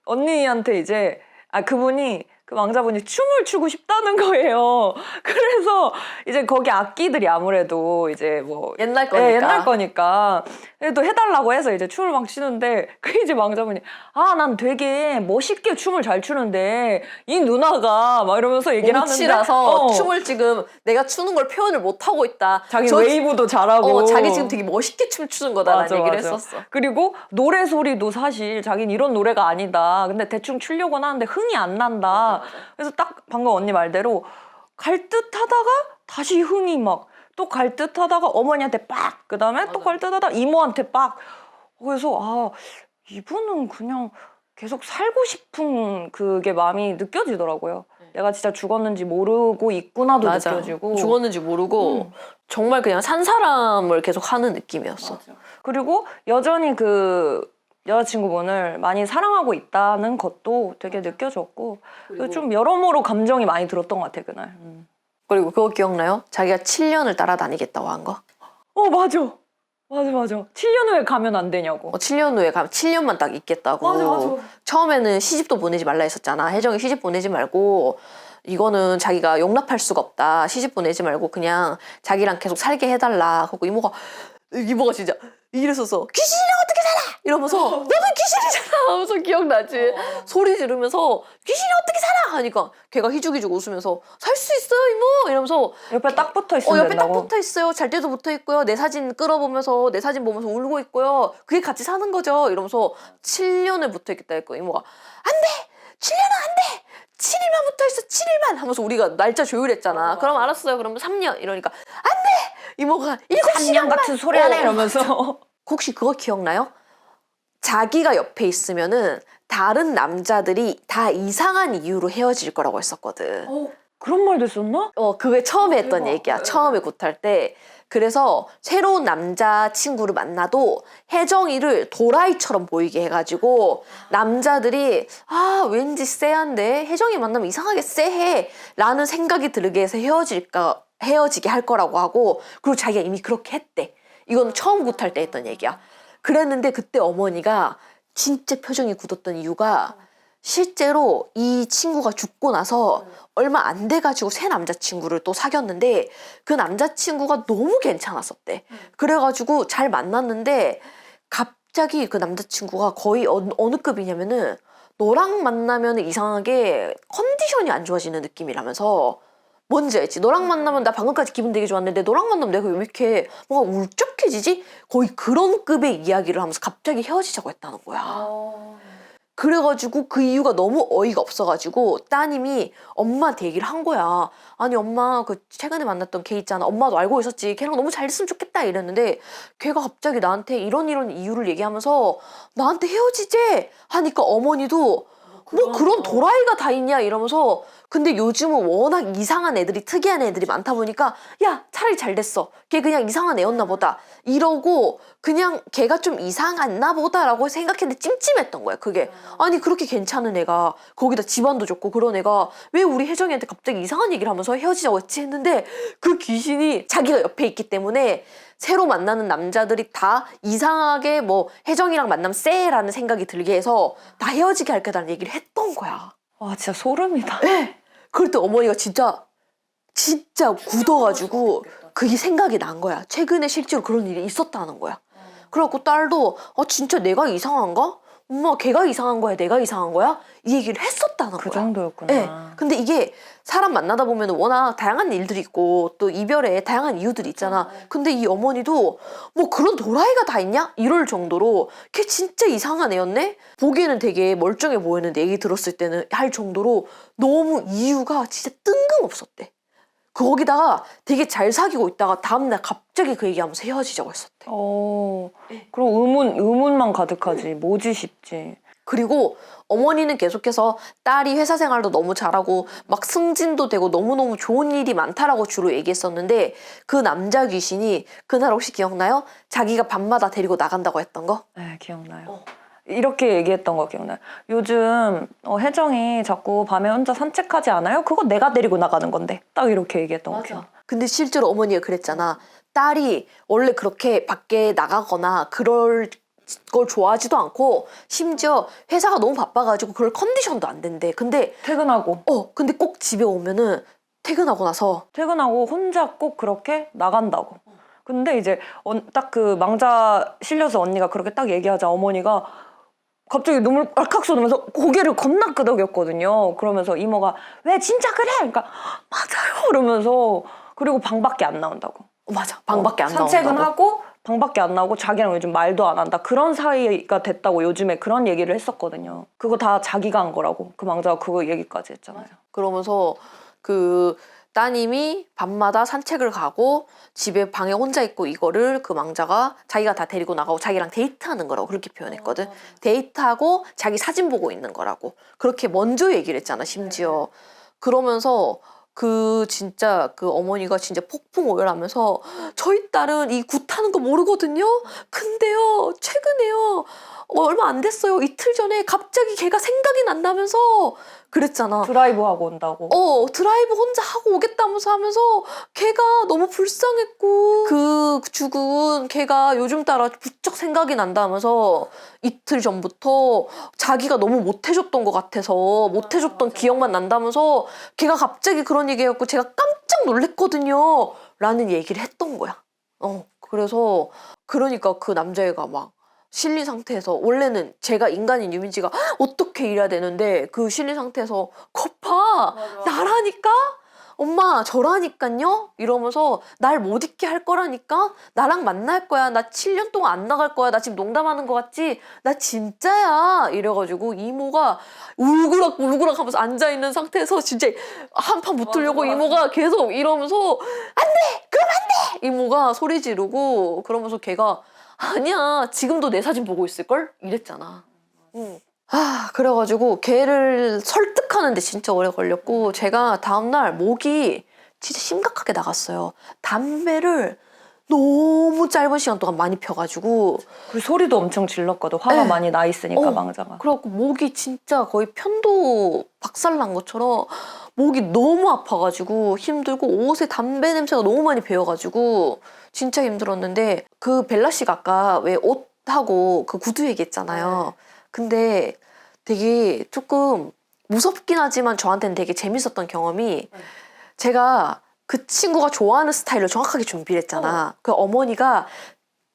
언니한테 이제 그분이 그 왕자분이 춤을 추고 싶다는 거예요. 그래서 이제 거기 악기들이 아무래도 이제 뭐 옛날 거니까. 네, 옛날 거니까 또 해달라고 해서 이제 춤을 막 추는데 그 이제 왕자분이 난 되게 멋있게 춤을 잘 추는데 이 누나가 막 이러면서 얘기를 하는데 몸치라서 춤을 지금 내가 추는 걸 표현을 못 하고 있다. 자기 웨이브도 잘하고 자기 지금 되게 멋있게 춤 추는 거다라는 맞아, 얘기를 맞아. 했었어. 그리고 노래 소리도 사실 자기는 이런 노래가 아니다. 근데 대충 추려고는 하는데 흥이 안 난다. 그래서 딱 방금 언니 말대로 갈 듯 하다가 다시 흥이 막 또 갈 듯 하다가 어머니한테 빡 그다음에 또 갈 듯 하다가 이모한테 빡 그래서 이분은 그냥 계속 살고 싶은 그게 마음이 느껴지더라고요. 내가 진짜 죽었는지 모르고 있구나도 맞아. 느껴지고 죽었는지 모르고 정말 그냥 산 사람을 계속 하는 느낌이었어. 맞아. 그리고 여전히 그 여자친구분을 많이 사랑하고 있다는 것도 되게 느껴졌고 좀 여러모로 감정이 많이 들었던 것 같아 그날. 그리고 그거 기억나요? 자기가 7년을 따라다니겠다고 한 거? 맞아. 7년 후에 가면 안 되냐고. 7년 후에 가면 7년만 딱 있겠다고. 맞아. 처음에는 시집도 보내지 말라 했었잖아. 혜정이 시집 보내지 말고 이거는 자기가 용납할 수가 없다. 시집 보내지 말고 그냥 자기랑 계속 살게 해달라. 그리고 이모가 진짜 이랬었어. 귀신이랑 어떻게 살아? 이러면서 너도 귀신이잖아 하면서 기억나지? 소리 지르면서 귀신이 어떻게 살아? 하니까 걔가 희죽희죽 웃으면서 살 수 있어요 이모 이러면서 옆에 딱 붙어 있으면 옆에 된다고. 딱 붙어 있어요. 잘 때도 붙어 있고요. 내 사진 끌어보면서 내 사진 보면서 울고 있고요. 그게 같이 사는 거죠. 이러면서 7년을 붙어 있겠다 했고 이모가 안 돼! 7년은 안 돼! 7일만 붙어 있어 7일만 하면서 우리가 날짜 조율했잖아. 그럼 알았어요. 그러면 3년 이러니까 안 돼! 이모가 3년 같은 소리 하네 이러면서. 혹시 그거 기억나요? 자기가 옆에 있으면은 다른 남자들이 다 이상한 이유로 헤어질 거라고 했었거든. 그런 말도 했었나? 그게 처음에 했던 대박. 얘기야. 처음에 굿할 때. 그래서 새로운 남자친구를 만나도 혜정이를 도라이처럼 보이게 해가지고 남자들이 왠지 쎄한데 혜정이 만나면 이상하게 쎄해 라는 생각이 들게 해서 헤어지게 할 거라고 하고 그리고 자기가 이미 그렇게 했대. 이건 처음 굿할 때 했던 얘기야. 그랬는데 그때 어머니가 진짜 표정이 굳었던 이유가 실제로 이 친구가 죽고 나서 얼마 안 돼가지고 새 남자친구를 또 사귀었는데 그 남자친구가 너무 괜찮았었대. 그래가지고 잘 만났는데 갑자기 그 남자친구가 거의 어느 급이냐면은 너랑 만나면 이상하게 컨디션이 안 좋아지는 느낌이라면서 뭔지 알지? 너랑 만나면 나 방금까지 기분 되게 좋았는데 너랑 만나면 내가 왜 이렇게 뭔가 울적해지지? 거의 그런 급의 이야기를 하면서 갑자기 헤어지자고 했다는 거야. 그래가지고 그 이유가 너무 어이가 없어가지고 따님이 엄마한테 얘기를 한 거야. 아니 엄마 그 최근에 만났던 걔 있잖아. 엄마도 알고 있었지. 걔랑 너무 잘 됐으면 좋겠다 이랬는데 걔가 갑자기 나한테 이런 이유를 얘기하면서 나한테 헤어지재 하니까 어머니도 뭐 그런 도라이가 다 있냐 이러면서 근데 요즘은 워낙 이상한 애들이 특이한 애들이 많다 보니까 야 차라리 잘 됐어. 걔 그냥 이상한 애였나 보다. 이러고 그냥 걔가 좀 이상했나 보다라고 생각했는데 찜찜했던 거야. 그게 아니 그렇게 괜찮은 애가 거기다 집안도 좋고 그런 애가 왜 우리 혜정이한테 갑자기 이상한 얘기를 하면서 헤어지자고 했지 했는데 그 귀신이 자기가 옆에 있기 때문에 새로 만나는 남자들이 다 이상하게 뭐 혜정이랑 만나면 쎄라는 생각이 들게 해서 다 헤어지게 할 거다라는 얘기를 했던 거야. 와 진짜 소름이다. 네. 그럴 때 어머니가 진짜 굳어가지고 그게 생각이 난 거야. 최근에 실제로 그런 일이 있었다는 거야. 그래갖고 딸도 진짜 내가 이상한가? 엄마 걔가 이상한 거야 내가 이상한 거야? 이 얘기를 했었다는 그 거야. 정도였구나. 네. 근데 이게 사람 만나다 보면 워낙 다양한 일들이 있고 또 이별에 다양한 이유들이 있잖아. 근데 이 어머니도 뭐 그런 도라이가 다 있냐? 이럴 정도로 걔 진짜 이상한 애였네? 보기에는 되게 멀쩡해 보이는데 얘기 들었을 때는 할 정도로 너무 이유가 진짜 뜬금없었대. 거기다가 되게 잘 사귀고 있다가 다음날 갑자기 그 얘기하면서 헤어지자고 했었대. 그럼 의문만 가득하지. 뭐지 싶지. 그리고 어머니는 계속해서 딸이 회사 생활도 너무 잘하고 막 승진도 되고 너무너무 좋은 일이 많다라고 주로 얘기했었는데 그 남자 귀신이 그날 혹시 기억나요? 자기가 밤마다 데리고 나간다고 했던 거? 네, 기억나요. 이렇게 얘기했던 거 기억나요. 요즘 혜정이 자꾸 밤에 혼자 산책하지 않아요? 그거 내가 데리고 나가는 건데. 딱 이렇게 얘기했던 거 기억. 근데 실제로 어머니가 그랬잖아. 딸이 원래 그렇게 밖에 나가거나 그럴 걸 좋아하지도 않고 심지어 회사가 너무 바빠가지고 그럴 컨디션도 안 된대. 근데 근데 꼭 집에 오면은 퇴근하고 나서 혼자 꼭 그렇게 나간다고. 근데 이제 딱 그 망자 실려서 언니가 그렇게 딱 얘기하자 어머니가 갑자기 눈물 왈칵 쏟으면서 고개를 겁나 끄덕였거든요. 그러면서 이모가 왜 진짜 그래? 그러니까 맞아요. 이러면서 그리고 방밖에 안 나온다고. 맞아. 방밖에 안 나온다고. 산책은 하고 방밖에 안 나오고 자기랑 요즘 말도 안 한다. 그런 사이가 됐다고 요즘에 그런 얘기를 했었거든요. 그거 다 자기가 한 거라고. 그 망자가 그거 얘기까지 했잖아요. 그러면서 그 따님이 밤마다 산책을 가고 집에 방에 혼자 있고 이거를 그 망자가 자기가 다 데리고 나가고 자기랑 데이트하는 거라고 그렇게 표현했거든. 데이트하고 자기 사진 보고 있는 거라고. 그렇게 먼저 얘기를 했잖아 심지어. 그러면서 그 진짜 그 어머니가 진짜 폭풍 오열하면서 저희 딸은 이 굿하는 거 모르거든요. 근데요 최근에요 얼마 안 됐어요. 이틀 전에 갑자기 걔가 생각이 난다면서 그랬잖아. 드라이브 하고 온다고. 드라이브 혼자 하고 오겠다면서 하면서 걔가 너무 불쌍했고 그 죽은 걔가 요즘 따라 부쩍 생각이 난다면서 이틀 전부터 자기가 너무 못해줬던 것 같아서 못해줬던 기억만 난다면서 걔가 갑자기 그런 얘기해갖고 제가 깜짝 놀랬거든요 라는 얘기를 했던 거야. 그래서 그러니까 그 남자애가 막 실린 상태에서 원래는 제가 인간인 유민지가 어떻게 이래야 되는데 그 실린 상태에서 거봐 나라니까 엄마 저라니깐요 이러면서 날 못 있게 할 거라니까 나랑 만날 거야 나 7년 동안 안 나갈 거야 나 지금 농담하는 거 같지 나 진짜야 이래가지고 이모가 울그락 하면서 앉아있는 상태에서 진짜 한판 붙으려고 이모가 계속 이러면서 안돼 그럼 안돼 이모가 소리 지르고 그러면서 걔가 아니야 지금도 내 사진 보고 있을걸? 이랬잖아. 그래가지고 걔를 설득하는데 진짜 오래 걸렸고 제가 다음날 목이 진짜 심각하게 나갔어요. 담배를 너무 짧은 시간 동안 많이 펴가지고 그 소리도 엄청 질렀거든. 화가 많이 나 있으니까 망자가. 그래갖고 목이 진짜 거의 편도 박살난 것처럼 목이 너무 아파가지고 힘들고 옷에 담배 냄새가 너무 많이 배어가지고 진짜 힘들었는데 그 벨라 씨가 아까 왜 옷하고 그 구두 얘기했잖아요. 근데 되게 조금 무섭긴 하지만 저한테는 되게 재밌었던 경험이 제가 그 친구가 좋아하는 스타일을 정확하게 준비를 했잖아. 그 어머니가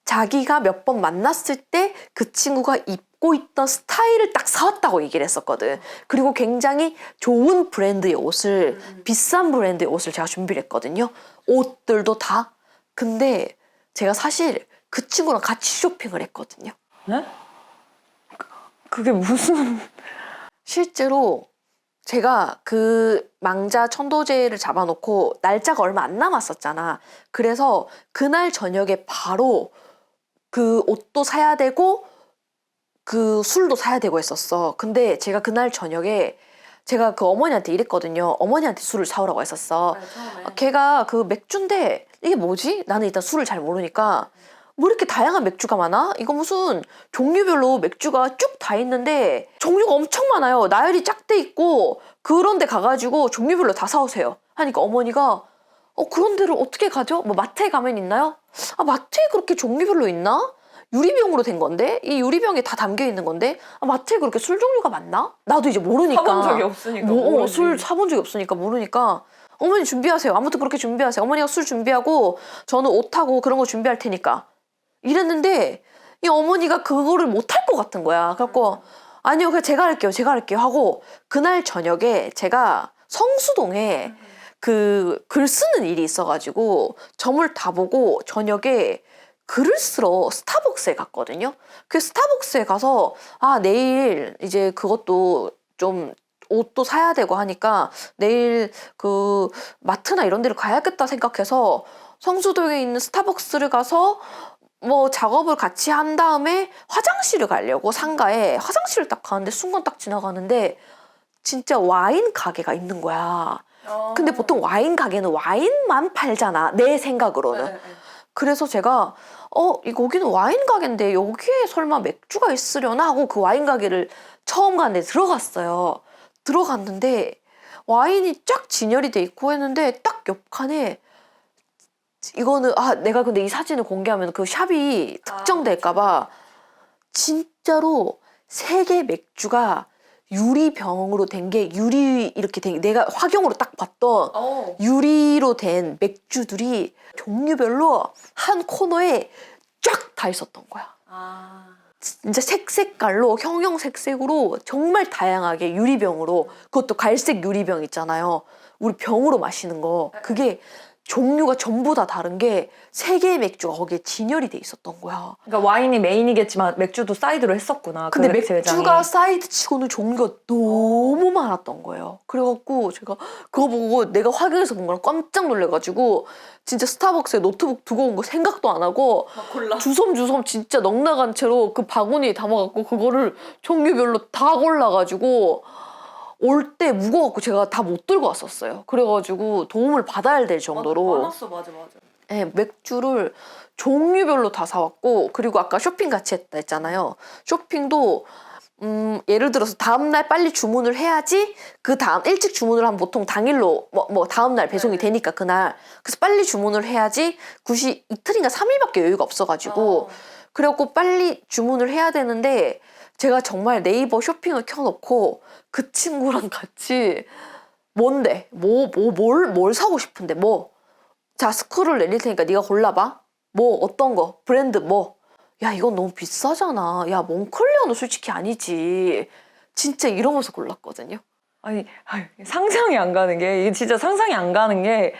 자기가 몇 번 만났을 때 그 친구가 입고 있던 스타일을 딱 사왔다고 얘기를 했었거든. 그리고 굉장히 좋은 브랜드의 옷을 비싼 브랜드의 옷을 제가 준비를 했거든요. 옷들도 다. 근데 제가 사실 그 친구랑 같이 쇼핑을 했거든요. 네? 그게 무슨... 실제로 제가 그 망자 천도제를 잡아놓고 날짜가 얼마 안 남았었잖아. 그래서 그날 저녁에 바로 그 옷도 사야 되고 그 술도 사야 되고 했었어. 근데 제가 그날 저녁에 제가 그 어머니한테 이랬거든요. 어머니한테 술을 사오라고 했었어. 걔가 그 맥주인데 이게 뭐지? 나는 일단 술을 잘 모르니까 뭐 이렇게 다양한 맥주가 많아? 이거 무슨 종류별로 맥주가 쭉 다 있는데 종류가 엄청 많아요. 나열이 쫙 돼 있고 그런 데 가가지고 종류별로 다 사오세요. 하니까 어머니가 그런 데를 어떻게 가죠? 뭐 마트에 가면 있나요? 마트에 그렇게 종류별로 있나? 유리병으로 된 건데? 이 유리병에 다 담겨 있는 건데? 마트에 그렇게 술 종류가 많나? 나도 이제 모르니까. 사본 적이 없으니까 술 사본 적이 없으니까 모르니까 어머니 준비하세요. 아무튼 그렇게 준비하세요. 어머니가 술 준비하고 저는 옷하고 그런 거 준비할 테니까. 이랬는데 이 어머니가 그거를 못할 것 같은 거야. 그래갖고 아니요, 그냥 제가 할게요 하고 그날 저녁에 제가 성수동에 그 글 쓰는 일이 있어가지고 점을 다 보고 저녁에 글을 쓰러 스타벅스에 갔거든요. 그 스타벅스에 가서 아 내일 이제 그것도 좀 옷도 사야 되고 하니까 내일 그 마트나 이런 데를 가야겠다 생각해서 성수동에 있는 스타벅스를 가서 뭐 작업을 같이 한 다음에 화장실을 가려고 상가에 화장실을 딱 가는데 순간 딱 지나가는데 진짜 와인 가게가 있는 거야. 근데 보통 와인 가게는 와인만 팔잖아. 내 생각으로는. 그래서 제가 거기는 와인 가게인데 여기에 설마 맥주가 있으려나 하고 그 와인 가게를 처음 갔는데 들어갔어요. 들어갔는데 와인이 쫙 진열이 돼 있고 했는데 딱 옆칸에 이거는 내가 근데 이 사진을 공개하면 그 샵이 특정될까봐 진짜로 세계 맥주가 유리병으로 된 게 이렇게 된 내가 화경으로 딱 봤던 유리로 된 맥주들이 종류별로 한 코너에 쫙 다 있었던 거야. 진짜 색깔로 형형색색으로 정말 다양하게 유리병으로 그것도 갈색 유리병 있잖아요. 우리 병으로 마시는 거 그게 종류가 전부 다 다른 게 세 개의 맥주가 거기에 진열이 돼 있었던 거야. 그러니까 와인이 메인이겠지만 맥주도 사이드로 했었구나. 근데 그 맥주가 매장이. 사이드 치고는 종류가 너무 많았던 거예요. 그래갖고 제가 그거 보고 내가 화경에서 본 거랑 깜짝 놀래가지고 진짜 스타벅스에 노트북 두고 온 거 생각도 안 하고 주섬주섬 진짜 넉나간 채로 그 바구니에 담아갖고 그거를 종류별로 다 골라가지고 올 때 무거워갖고 제가 다 못 들고 왔었어요. 그래가지고 도움을 받아야 될 정도로 많았어, 맞아. 네, 맥주를 종류별로 다 사왔고 그리고 아까 쇼핑 같이 했다 했잖아요. 쇼핑도 예를 들어서 다음날 빨리 주문을 해야지 그 다음 일찍 주문을 하면 보통 당일로 뭐 다음날 배송이 되니까 그날 그래서 빨리 주문을 해야지 굳이 이틀인가 3일밖에 여유가 없어가지고 그래갖고 빨리 주문을 해야 되는데 제가 정말 네이버 쇼핑을 켜놓고 그 친구랑 같이 뭔데 뭘 사고 싶은데 자 스크롤 내릴 테니까 네가 골라봐. 어떤 거 브랜드 야 이건 너무 비싸잖아. 야 몽클레어는 솔직히 아니지. 진짜 이러면서 골랐거든요. 아니 상상이 안 가는 게 이게 진짜 상상이 안 가는 게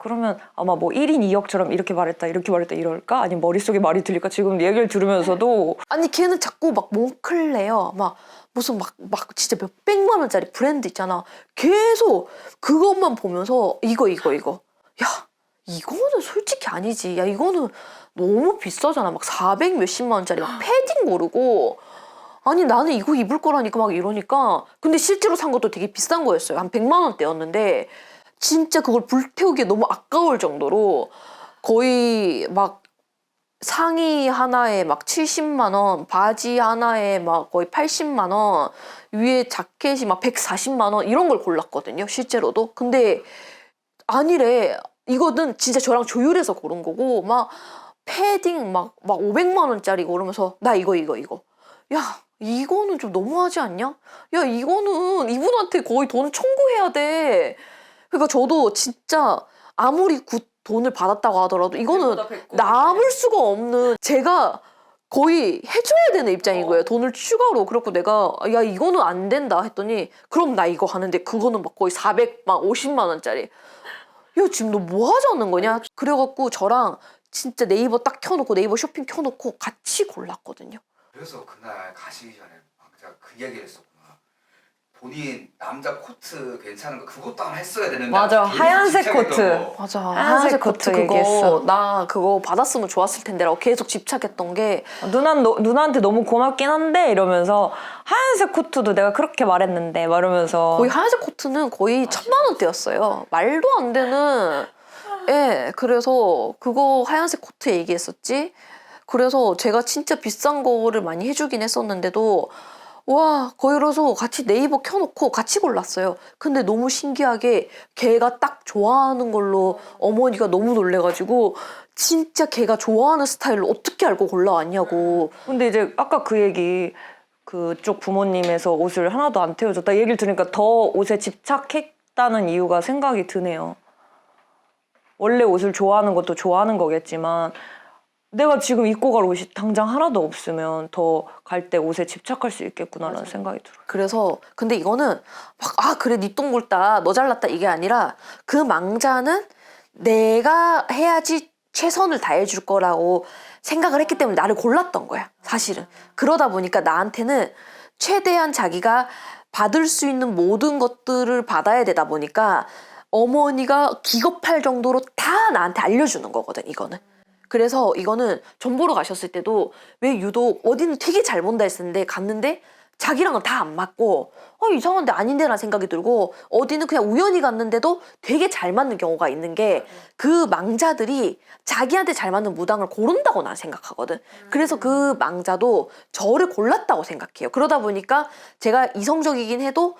그러면 아마 뭐 1인 2역처럼 이렇게 말했다 이럴까? 아니면 머릿속에 말이 들릴까? 지금 얘기를 들으면서도 아니 걔는 자꾸 막 몽클레어 막 무슨 막 진짜 몇백만 원짜리 브랜드 있잖아. 계속 그것만 보면서 이거 야 이거는 솔직히 아니지. 야 이거는 너무 비싸잖아. 막 400 몇십만 원짜리 막 패딩 고르고 아니 나는 이거 입을 거라니까 막 이러니까 근데 실제로 산 것도 되게 비싼 거였어요. 한 100만 원대였는데 진짜 그걸 불태우기에 너무 아까울 정도로 거의 막 상의 하나에 막 70만 원, 바지 하나에 막 거의 80만 원, 위에 자켓이 막 140만 원 이런 걸 골랐거든요. 실제로도. 근데 아니래. 이거는 진짜 저랑 조율해서 고른 거고 막 패딩 막 500만 원짜리 고르면서 나 이거 야 이거는 좀 너무하지 않냐? 야 이거는 이분한테 거의 돈 청구해야 돼. 그러니까 저도 진짜 아무리 돈을 받았다고 하더라도 이거는 남을 수가 없는 제가 거의 해줘야 되는 입장인 거예요. 돈을 추가로. 그래갖고 내가 야 이거는 안 된다 했더니 그럼 나 이거 하는데 그거는 막 거의 450만 원짜리. 야 지금 너 뭐 하자는 거냐? 그래갖고 저랑 진짜 네이버 딱 켜놓고 네이버 쇼핑 켜놓고 같이 골랐거든요. 그래서 그날 가시기 전에 제가 그 얘기를 했었구나. 본인 남자 코트 괜찮은 거 그것도 하나 했어야 되는데 맞아 하얀색 집착했던 코트 거. 맞아. 하얀색 코트 얘기했어. 나 그거 받았으면 좋았을 텐데라고 계속 집착했던 게 누나한테 너무 고맙긴 한데 이러면서 하얀색 코트도 내가 그렇게 말했는데 막 이러면서 거의 하얀색 코트는 거의 1,000만 원대였어요. 말도 안 되는. 예, 그래서 그거 하얀색 코트 얘기했었지. 그래서 제가 진짜 비싼 거를 많이 해주긴 했었는데도 와 거기로서 같이 네이버 켜놓고 같이 골랐어요. 근데 너무 신기하게 걔가 딱 좋아하는 걸로 어머니가 너무 놀래가지고 진짜 걔가 좋아하는 스타일로 어떻게 알고 골라왔냐고. 근데 이제 아까 그 얘기 그쪽 부모님에서 옷을 하나도 안 태워줬다 얘기를 들으니까 더 옷에 집착했다는 이유가 생각이 드네요. 원래 옷을 좋아하는 것도 좋아하는 거겠지만 내가 지금 입고 갈 옷이 당장 하나도 없으면 더 갈 때 옷에 집착할 수 있겠구나라는 생각이 들어요. 그래서 근데 이거는 막 그래 니 똥 굵다 너 잘났다 이게 아니라 그 망자는 내가 해야지 최선을 다해줄 거라고 생각을 했기 때문에 나를 골랐던 거야 사실은. 그러다 보니까 나한테는 최대한 자기가 받을 수 있는 모든 것들을 받아야 되다 보니까 어머니가 기겁할 정도로 다 나한테 알려주는 거거든 이거는. 그래서 이거는 점 보러 가셨을 때도 왜 유독 어디는 되게 잘 본다 했었는데 갔는데 자기랑은 다 안 맞고 이상한데 아닌데라는 생각이 들고 어디는 그냥 우연히 갔는데도 되게 잘 맞는 경우가 있는 게 그 망자들이 자기한테 잘 맞는 무당을 고른다고 난 생각하거든. 그래서 그 망자도 저를 골랐다고 생각해요. 그러다 보니까 제가 이성적이긴 해도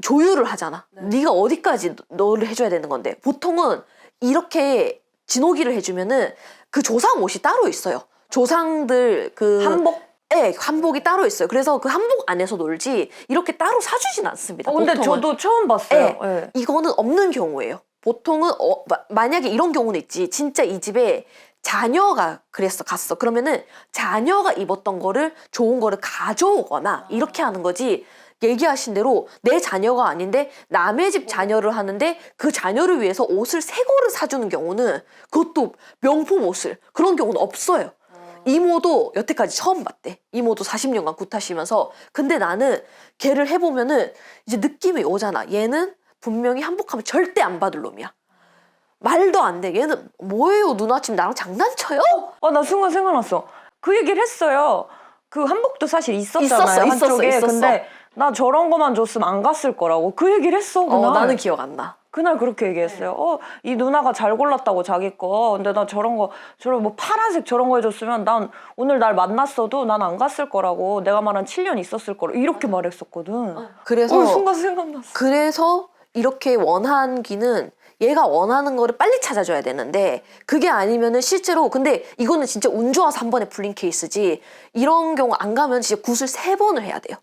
조율을 하잖아. 네가 어디까지 너를 해줘야 되는 건데 보통은 이렇게 진호기를 해주면은 그 조상 옷이 따로 있어요. 조상들 그 한복? 네, 한복이 따로 있어요. 그래서 그 한복 안에서 놀지 이렇게 따로 사주진 않습니다. 근데 보통은. 저도 처음 봤어요. 네, 네. 이거는 없는 경우예요. 보통은 만약에 이런 경우는 있지. 진짜 이 집에 자녀가 갔어. 그러면은 자녀가 입었던 거를 좋은 거를 가져오거나 이렇게 하는 거지. 얘기하신 대로 내 자녀가 아닌데 남의 집 자녀를 하는데 그 자녀를 위해서 옷을 새 거를 사주는 경우는 그것도 명품 옷을 그런 경우는 없어요. 이모도 여태까지 처음 봤대. 이모도 40년간 굿하시면서. 근데 나는 걔를 해보면은 이제 느낌이 오잖아. 얘는 분명히 한복하면 절대 안 받을 놈이야. 말도 안 돼. 얘는 뭐예요? 누나 지금 나랑 장난쳐요? 나 순간 생각났어. 그 얘기를 했어요. 그 한복도 사실 있었잖아요. 있었어. 한쪽에. 근데 나 저런 거만 줬으면 안 갔을 거라고. 그 얘기를 했어, 그날. 나는 기억 안 나. 그날 그렇게 얘기했어요. 이 누나가 잘 골랐다고 자기 거. 근데 나 저런 뭐 파란색 저런 거 해줬으면 난 오늘 날 만났어도 난 안 갔을 거라고. 내가 말한 7년 있었을 거라고. 이렇게 말했었거든. 그래서 순간 생각났어. 그래서 이렇게 원한기는 얘가 원하는 거를 빨리 찾아줘야 되는데 그게 아니면은 실제로 근데 이거는 진짜 운 좋아서 한 번에 풀린 케이스지 이런 경우 안 가면 진짜 굿을 3번을 해야 돼요.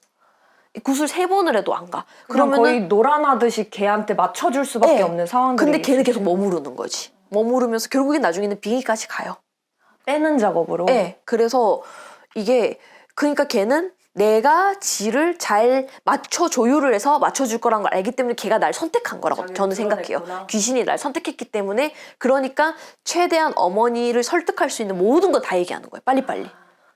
굿을 3번을 해도 안 가. 그러면 거의 놀아나듯이 걔한테 맞춰줄 수밖에 네. 없는 상황들이. 근데 걔는 계속 머무르는 거지. 머무르면서 결국엔 나중에는 빙의까지 가요. 빼는 작업으로. 네. 그래서 이게 그러니까 걔는 내가 지를 잘 맞춰 조율을 해서 맞춰줄 거라는 걸 알기 때문에 걔가 날 선택한 거라고 저는 생각해요. 귀신이 날 선택했기 때문에 그러니까 최대한 어머니를 설득할 수 있는 모든 거 다 얘기하는 거예요. 빨리빨리.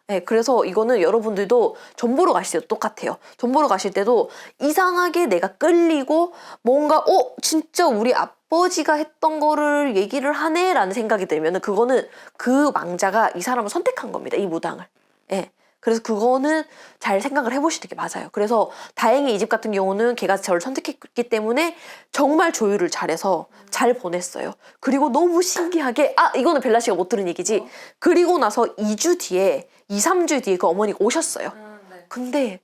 네, 그래서 이거는 여러분들도 점 보러 가실 때도 똑같아요. 점 보러 가실 때도 이상하게 내가 끌리고 뭔가 진짜 우리 아버지가 했던 거를 얘기를 하네 라는 생각이 들면은 그거는 그 망자가 이 사람을 선택한 겁니다. 이 무당을. 네. 그래서 그거는 잘 생각을 해보시는 게 맞아요. 그래서 다행히 이 집 같은 경우는 걔가 저를 선택했기 때문에 정말 조율을 잘해서 잘 보냈어요. 그리고 너무 신기하게 이거는 벨라 씨가 못 들은 얘기지. 그리고 나서 2주 뒤에 2, 3주 뒤에 그 어머니가 오셨어요. 근데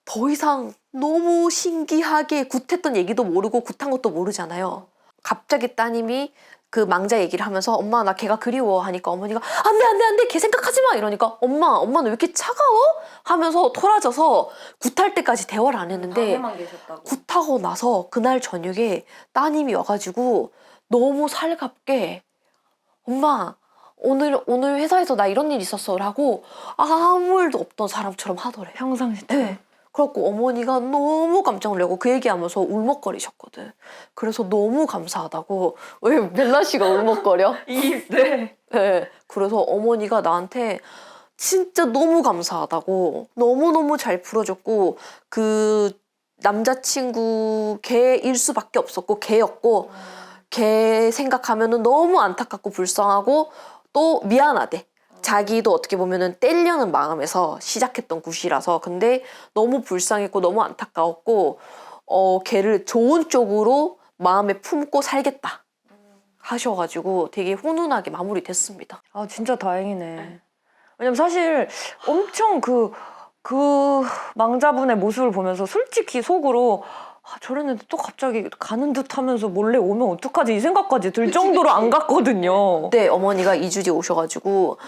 더 이상 너무 신기하게 굿했던 얘기도 모르고 굿한 것도 모르잖아요. 갑자기 따님이 그 망자 얘기를 하면서 엄마 나 걔가 그리워 하니까 어머니가 안돼 걔 생각하지 마 이러니까 엄마는 왜 이렇게 차가워? 하면서 토라져서 굿할 때까지 대화를 안 했는데 굿하고 나서 그날 저녁에 따님이 와가지고 너무 살갑게 엄마 오늘 회사에서 나 이런 일 있었어 라고 아무 일도 없던 사람처럼 하더래. 평상시 때. 네. 그래갖고 어머니가 너무 깜짝 놀라고 그 얘기하면서 울먹거리셨거든. 그래서 너무 감사하다고. 왜 벨라 씨가 울먹거려? 네. 네. 그래서 어머니가 나한테 진짜 너무 감사하다고 너무너무 잘 풀어줬고 그 남자친구 걔일 수밖에 없었고 걔였고 걔 생각하면은 너무 안타깝고 불쌍하고 또 미안하대. 자기도 어떻게 보면은 떼려는 마음에서 시작했던 굿이라서 근데 너무 불쌍했고 너무 안타까웠고 걔를 좋은 쪽으로 마음에 품고 살겠다 하셔가지고 되게 훈훈하게 마무리됐습니다. 진짜 다행이네. 왜냐면 사실 엄청 그 망자분의 모습을 보면서 솔직히 속으로 저랬는데 또 갑자기 가는 듯 하면서 몰래 오면 어떡하지 이 생각까지 들 정도로 안 갔거든요. 네, 어머니가 2주 뒤에 오셔가지고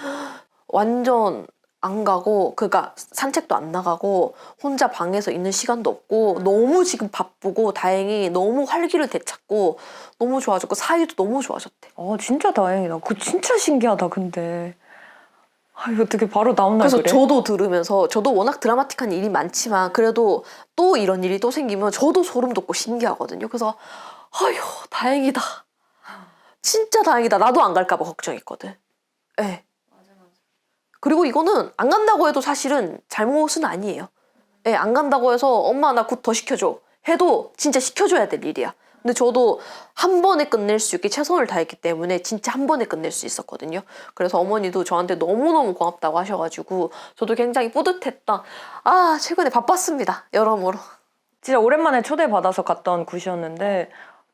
완전 안 가고 그러니까 산책도 안 나가고 혼자 방에서 있는 시간도 없고 너무 지금 바쁘고 다행히 너무 활기를 되찾고 너무 좋아졌고 사이도 너무 좋아졌대. 진짜 다행이다. 그거 진짜 신기하다, 근데. 이거 어떻게 바로 다음날 그래서 그래? 저도 들으면서 저도 워낙 드라마틱한 일이 많지만 그래도 또 이런 일이 또 생기면 저도 소름 돋고 신기하거든요. 그래서 아휴 다행이다. 진짜 다행이다. 나도 안 갈까 봐 걱정했거든. 네. 그리고 이거는 안 간다고 해도 사실은 잘못은 아니에요. 네, 안 간다고 해서 엄마 나 굿 더 시켜줘 해도 진짜 시켜줘야 될 일이야. 근데 저도 한 번에 끝낼 수 있게 최선을 다했기 때문에 진짜 한 번에 끝낼 수 있었거든요. 그래서 어머니도 저한테 너무너무 고맙다고 하셔가지고 저도 굉장히 뿌듯했던 최근에 바빴습니다. 여러모로. 진짜 오랜만에 초대받아서 갔던 굿이었는데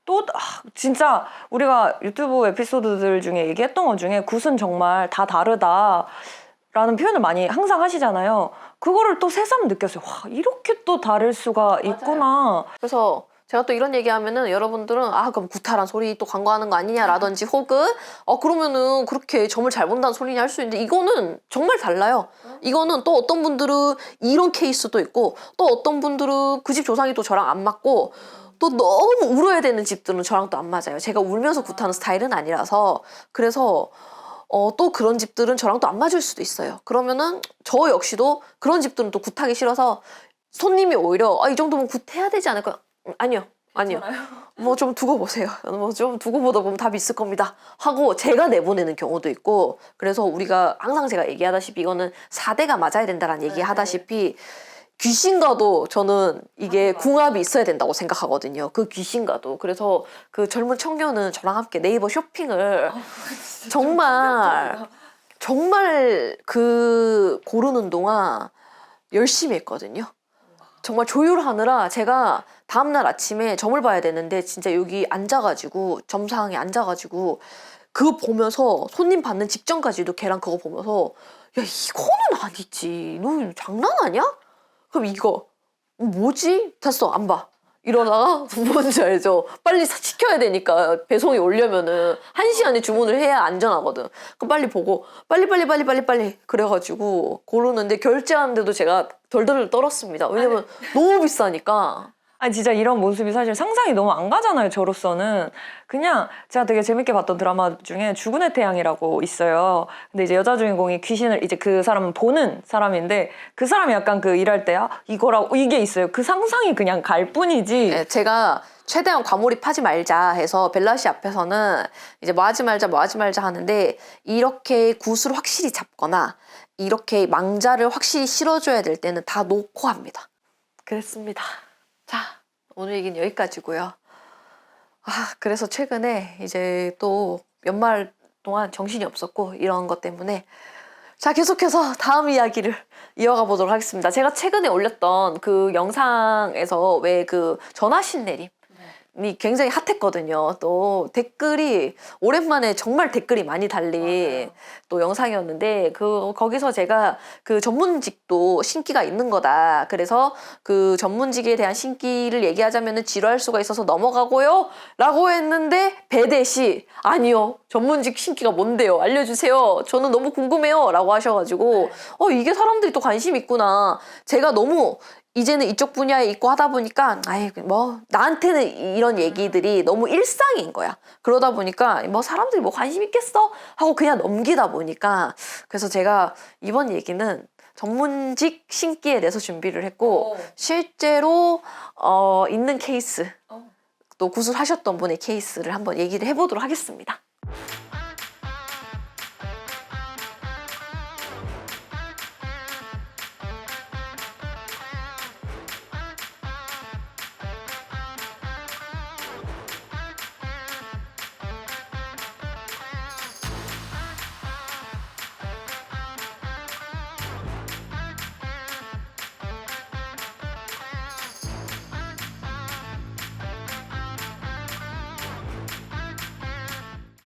또 진짜 우리가 유튜브 에피소드들 중에 얘기했던 것 중에 굿은 정말 다 다르다라는 표현을 많이 항상 하시잖아요. 그거를 또 새삼 느꼈어요. 와, 이렇게 또 다를 수가 있구나. 그래서 제가 또 이런 얘기하면은 여러분들은 그럼 구타란 소리 또 광고하는 거 아니냐라든지 혹은 그러면은 그렇게 점을 잘 본다는 소리냐 할 수 있는데 이거는 정말 달라요. 이거는 또 어떤 분들은 이런 케이스도 있고 또 어떤 분들은 그 집 조상이 또 저랑 안 맞고 또 너무 울어야 되는 집들은 저랑 또 안 맞아요. 제가 울면서 굿하는 스타일은 아니라서 그래서 또 그런 집들은 저랑 또 안 맞을 수도 있어요. 그러면은 저 역시도 그런 집들은 또 굿하기 싫어서 손님이 오히려 이 정도면 굿해야 되지 않을까? 아니요. 뭐 좀 두고 보세요. 뭐 좀 두고 보다 보면 답이 있을 겁니다. 하고 제가 내보내는 경우도 있고 그래서 우리가 항상 제가 얘기하다시피 이거는 4대가 맞아야 된다라는 얘기하다시피 귀신과도 저는 이게 궁합이 있어야 된다고 생각하거든요. 그 귀신과도. 그래서 그 젊은 청년은 저랑 함께 네이버 쇼핑을 정말 그 고르는 동안 열심히 했거든요. 정말 조율하느라 제가 다음날 아침에 점을 봐야 되는데 진짜 여기 앉아가지고 점상에 앉아가지고 그거 보면서 손님 받는 직전까지도 걔랑 그거 보면서 야 이거는 아니지 너 장난하냐? 그럼 이거 뭐지? 됐어 안 봐. 이러다가 뭔지 알죠? 빨리 시켜야 되니까 배송이 오려면은 1시간에 주문을 해야 안전하거든. 그럼 빨리 보고 빨리 그래가지고 고르는데 결제하는데도 제가 덜덜 떨었습니다. 왜냐면 너무 비싸니까. 진짜 이런 모습이 사실 상상이 너무 안 가잖아요, 저로서는. 그냥 제가 되게 재밌게 봤던 드라마 중에 죽은의 태양이라고 있어요. 근데 이제 여자 주인공이 귀신을 이제 그 사람은 보는 사람인데 그 사람이 약간 그 일할 때 이거라고 이게 있어요. 그 상상이 그냥 갈 뿐이지. 네, 제가 최대한 과몰입하지 말자 해서 벨라 씨 앞에서는 이제 뭐 하지 말자 하는데 이렇게 굿을 확실히 잡거나 이렇게 망자를 확실히 실어줘야 될 때는 다 놓고 합니다. 그랬습니다. 자, 오늘 얘기는 여기까지고요. 그래서 최근에 이제 또 연말 동안 정신이 없었고 이런 것 때문에 자, 계속해서 다음 이야기를 이어가 보도록 하겠습니다. 제가 최근에 올렸던 그 영상에서 왜 그 전화 신내림이 굉장히 핫했거든요. 또 댓글이 오랜만에 정말 댓글이 많이 달린 또 영상이었는데 거기서 제가 그 전문직도 신기가 있는 거다. 그래서 그 전문직에 대한 신기를 얘기하자면은 지루할 수가 있어서 넘어가고요. 라고 했는데 배대시 아니요. 전문직 신기가 뭔데요? 알려주세요. 저는 너무 궁금해요. 라고 하셔가지고 이게 사람들이 또 관심 있구나. 제가 너무 이제는 이쪽 분야에 있고 하다 보니까 뭐 나한테는 이런 얘기들이 너무 일상인 거야. 그러다 보니까 뭐 사람들이 뭐 관심 있겠어? 하고 그냥 넘기다 보니까 그래서 제가 이번 얘기는 전문직 신기에 대해서 준비를 했고 실제로 있는 케이스 또 구술하셨던 분의 케이스를 한번 얘기를 해보도록 하겠습니다.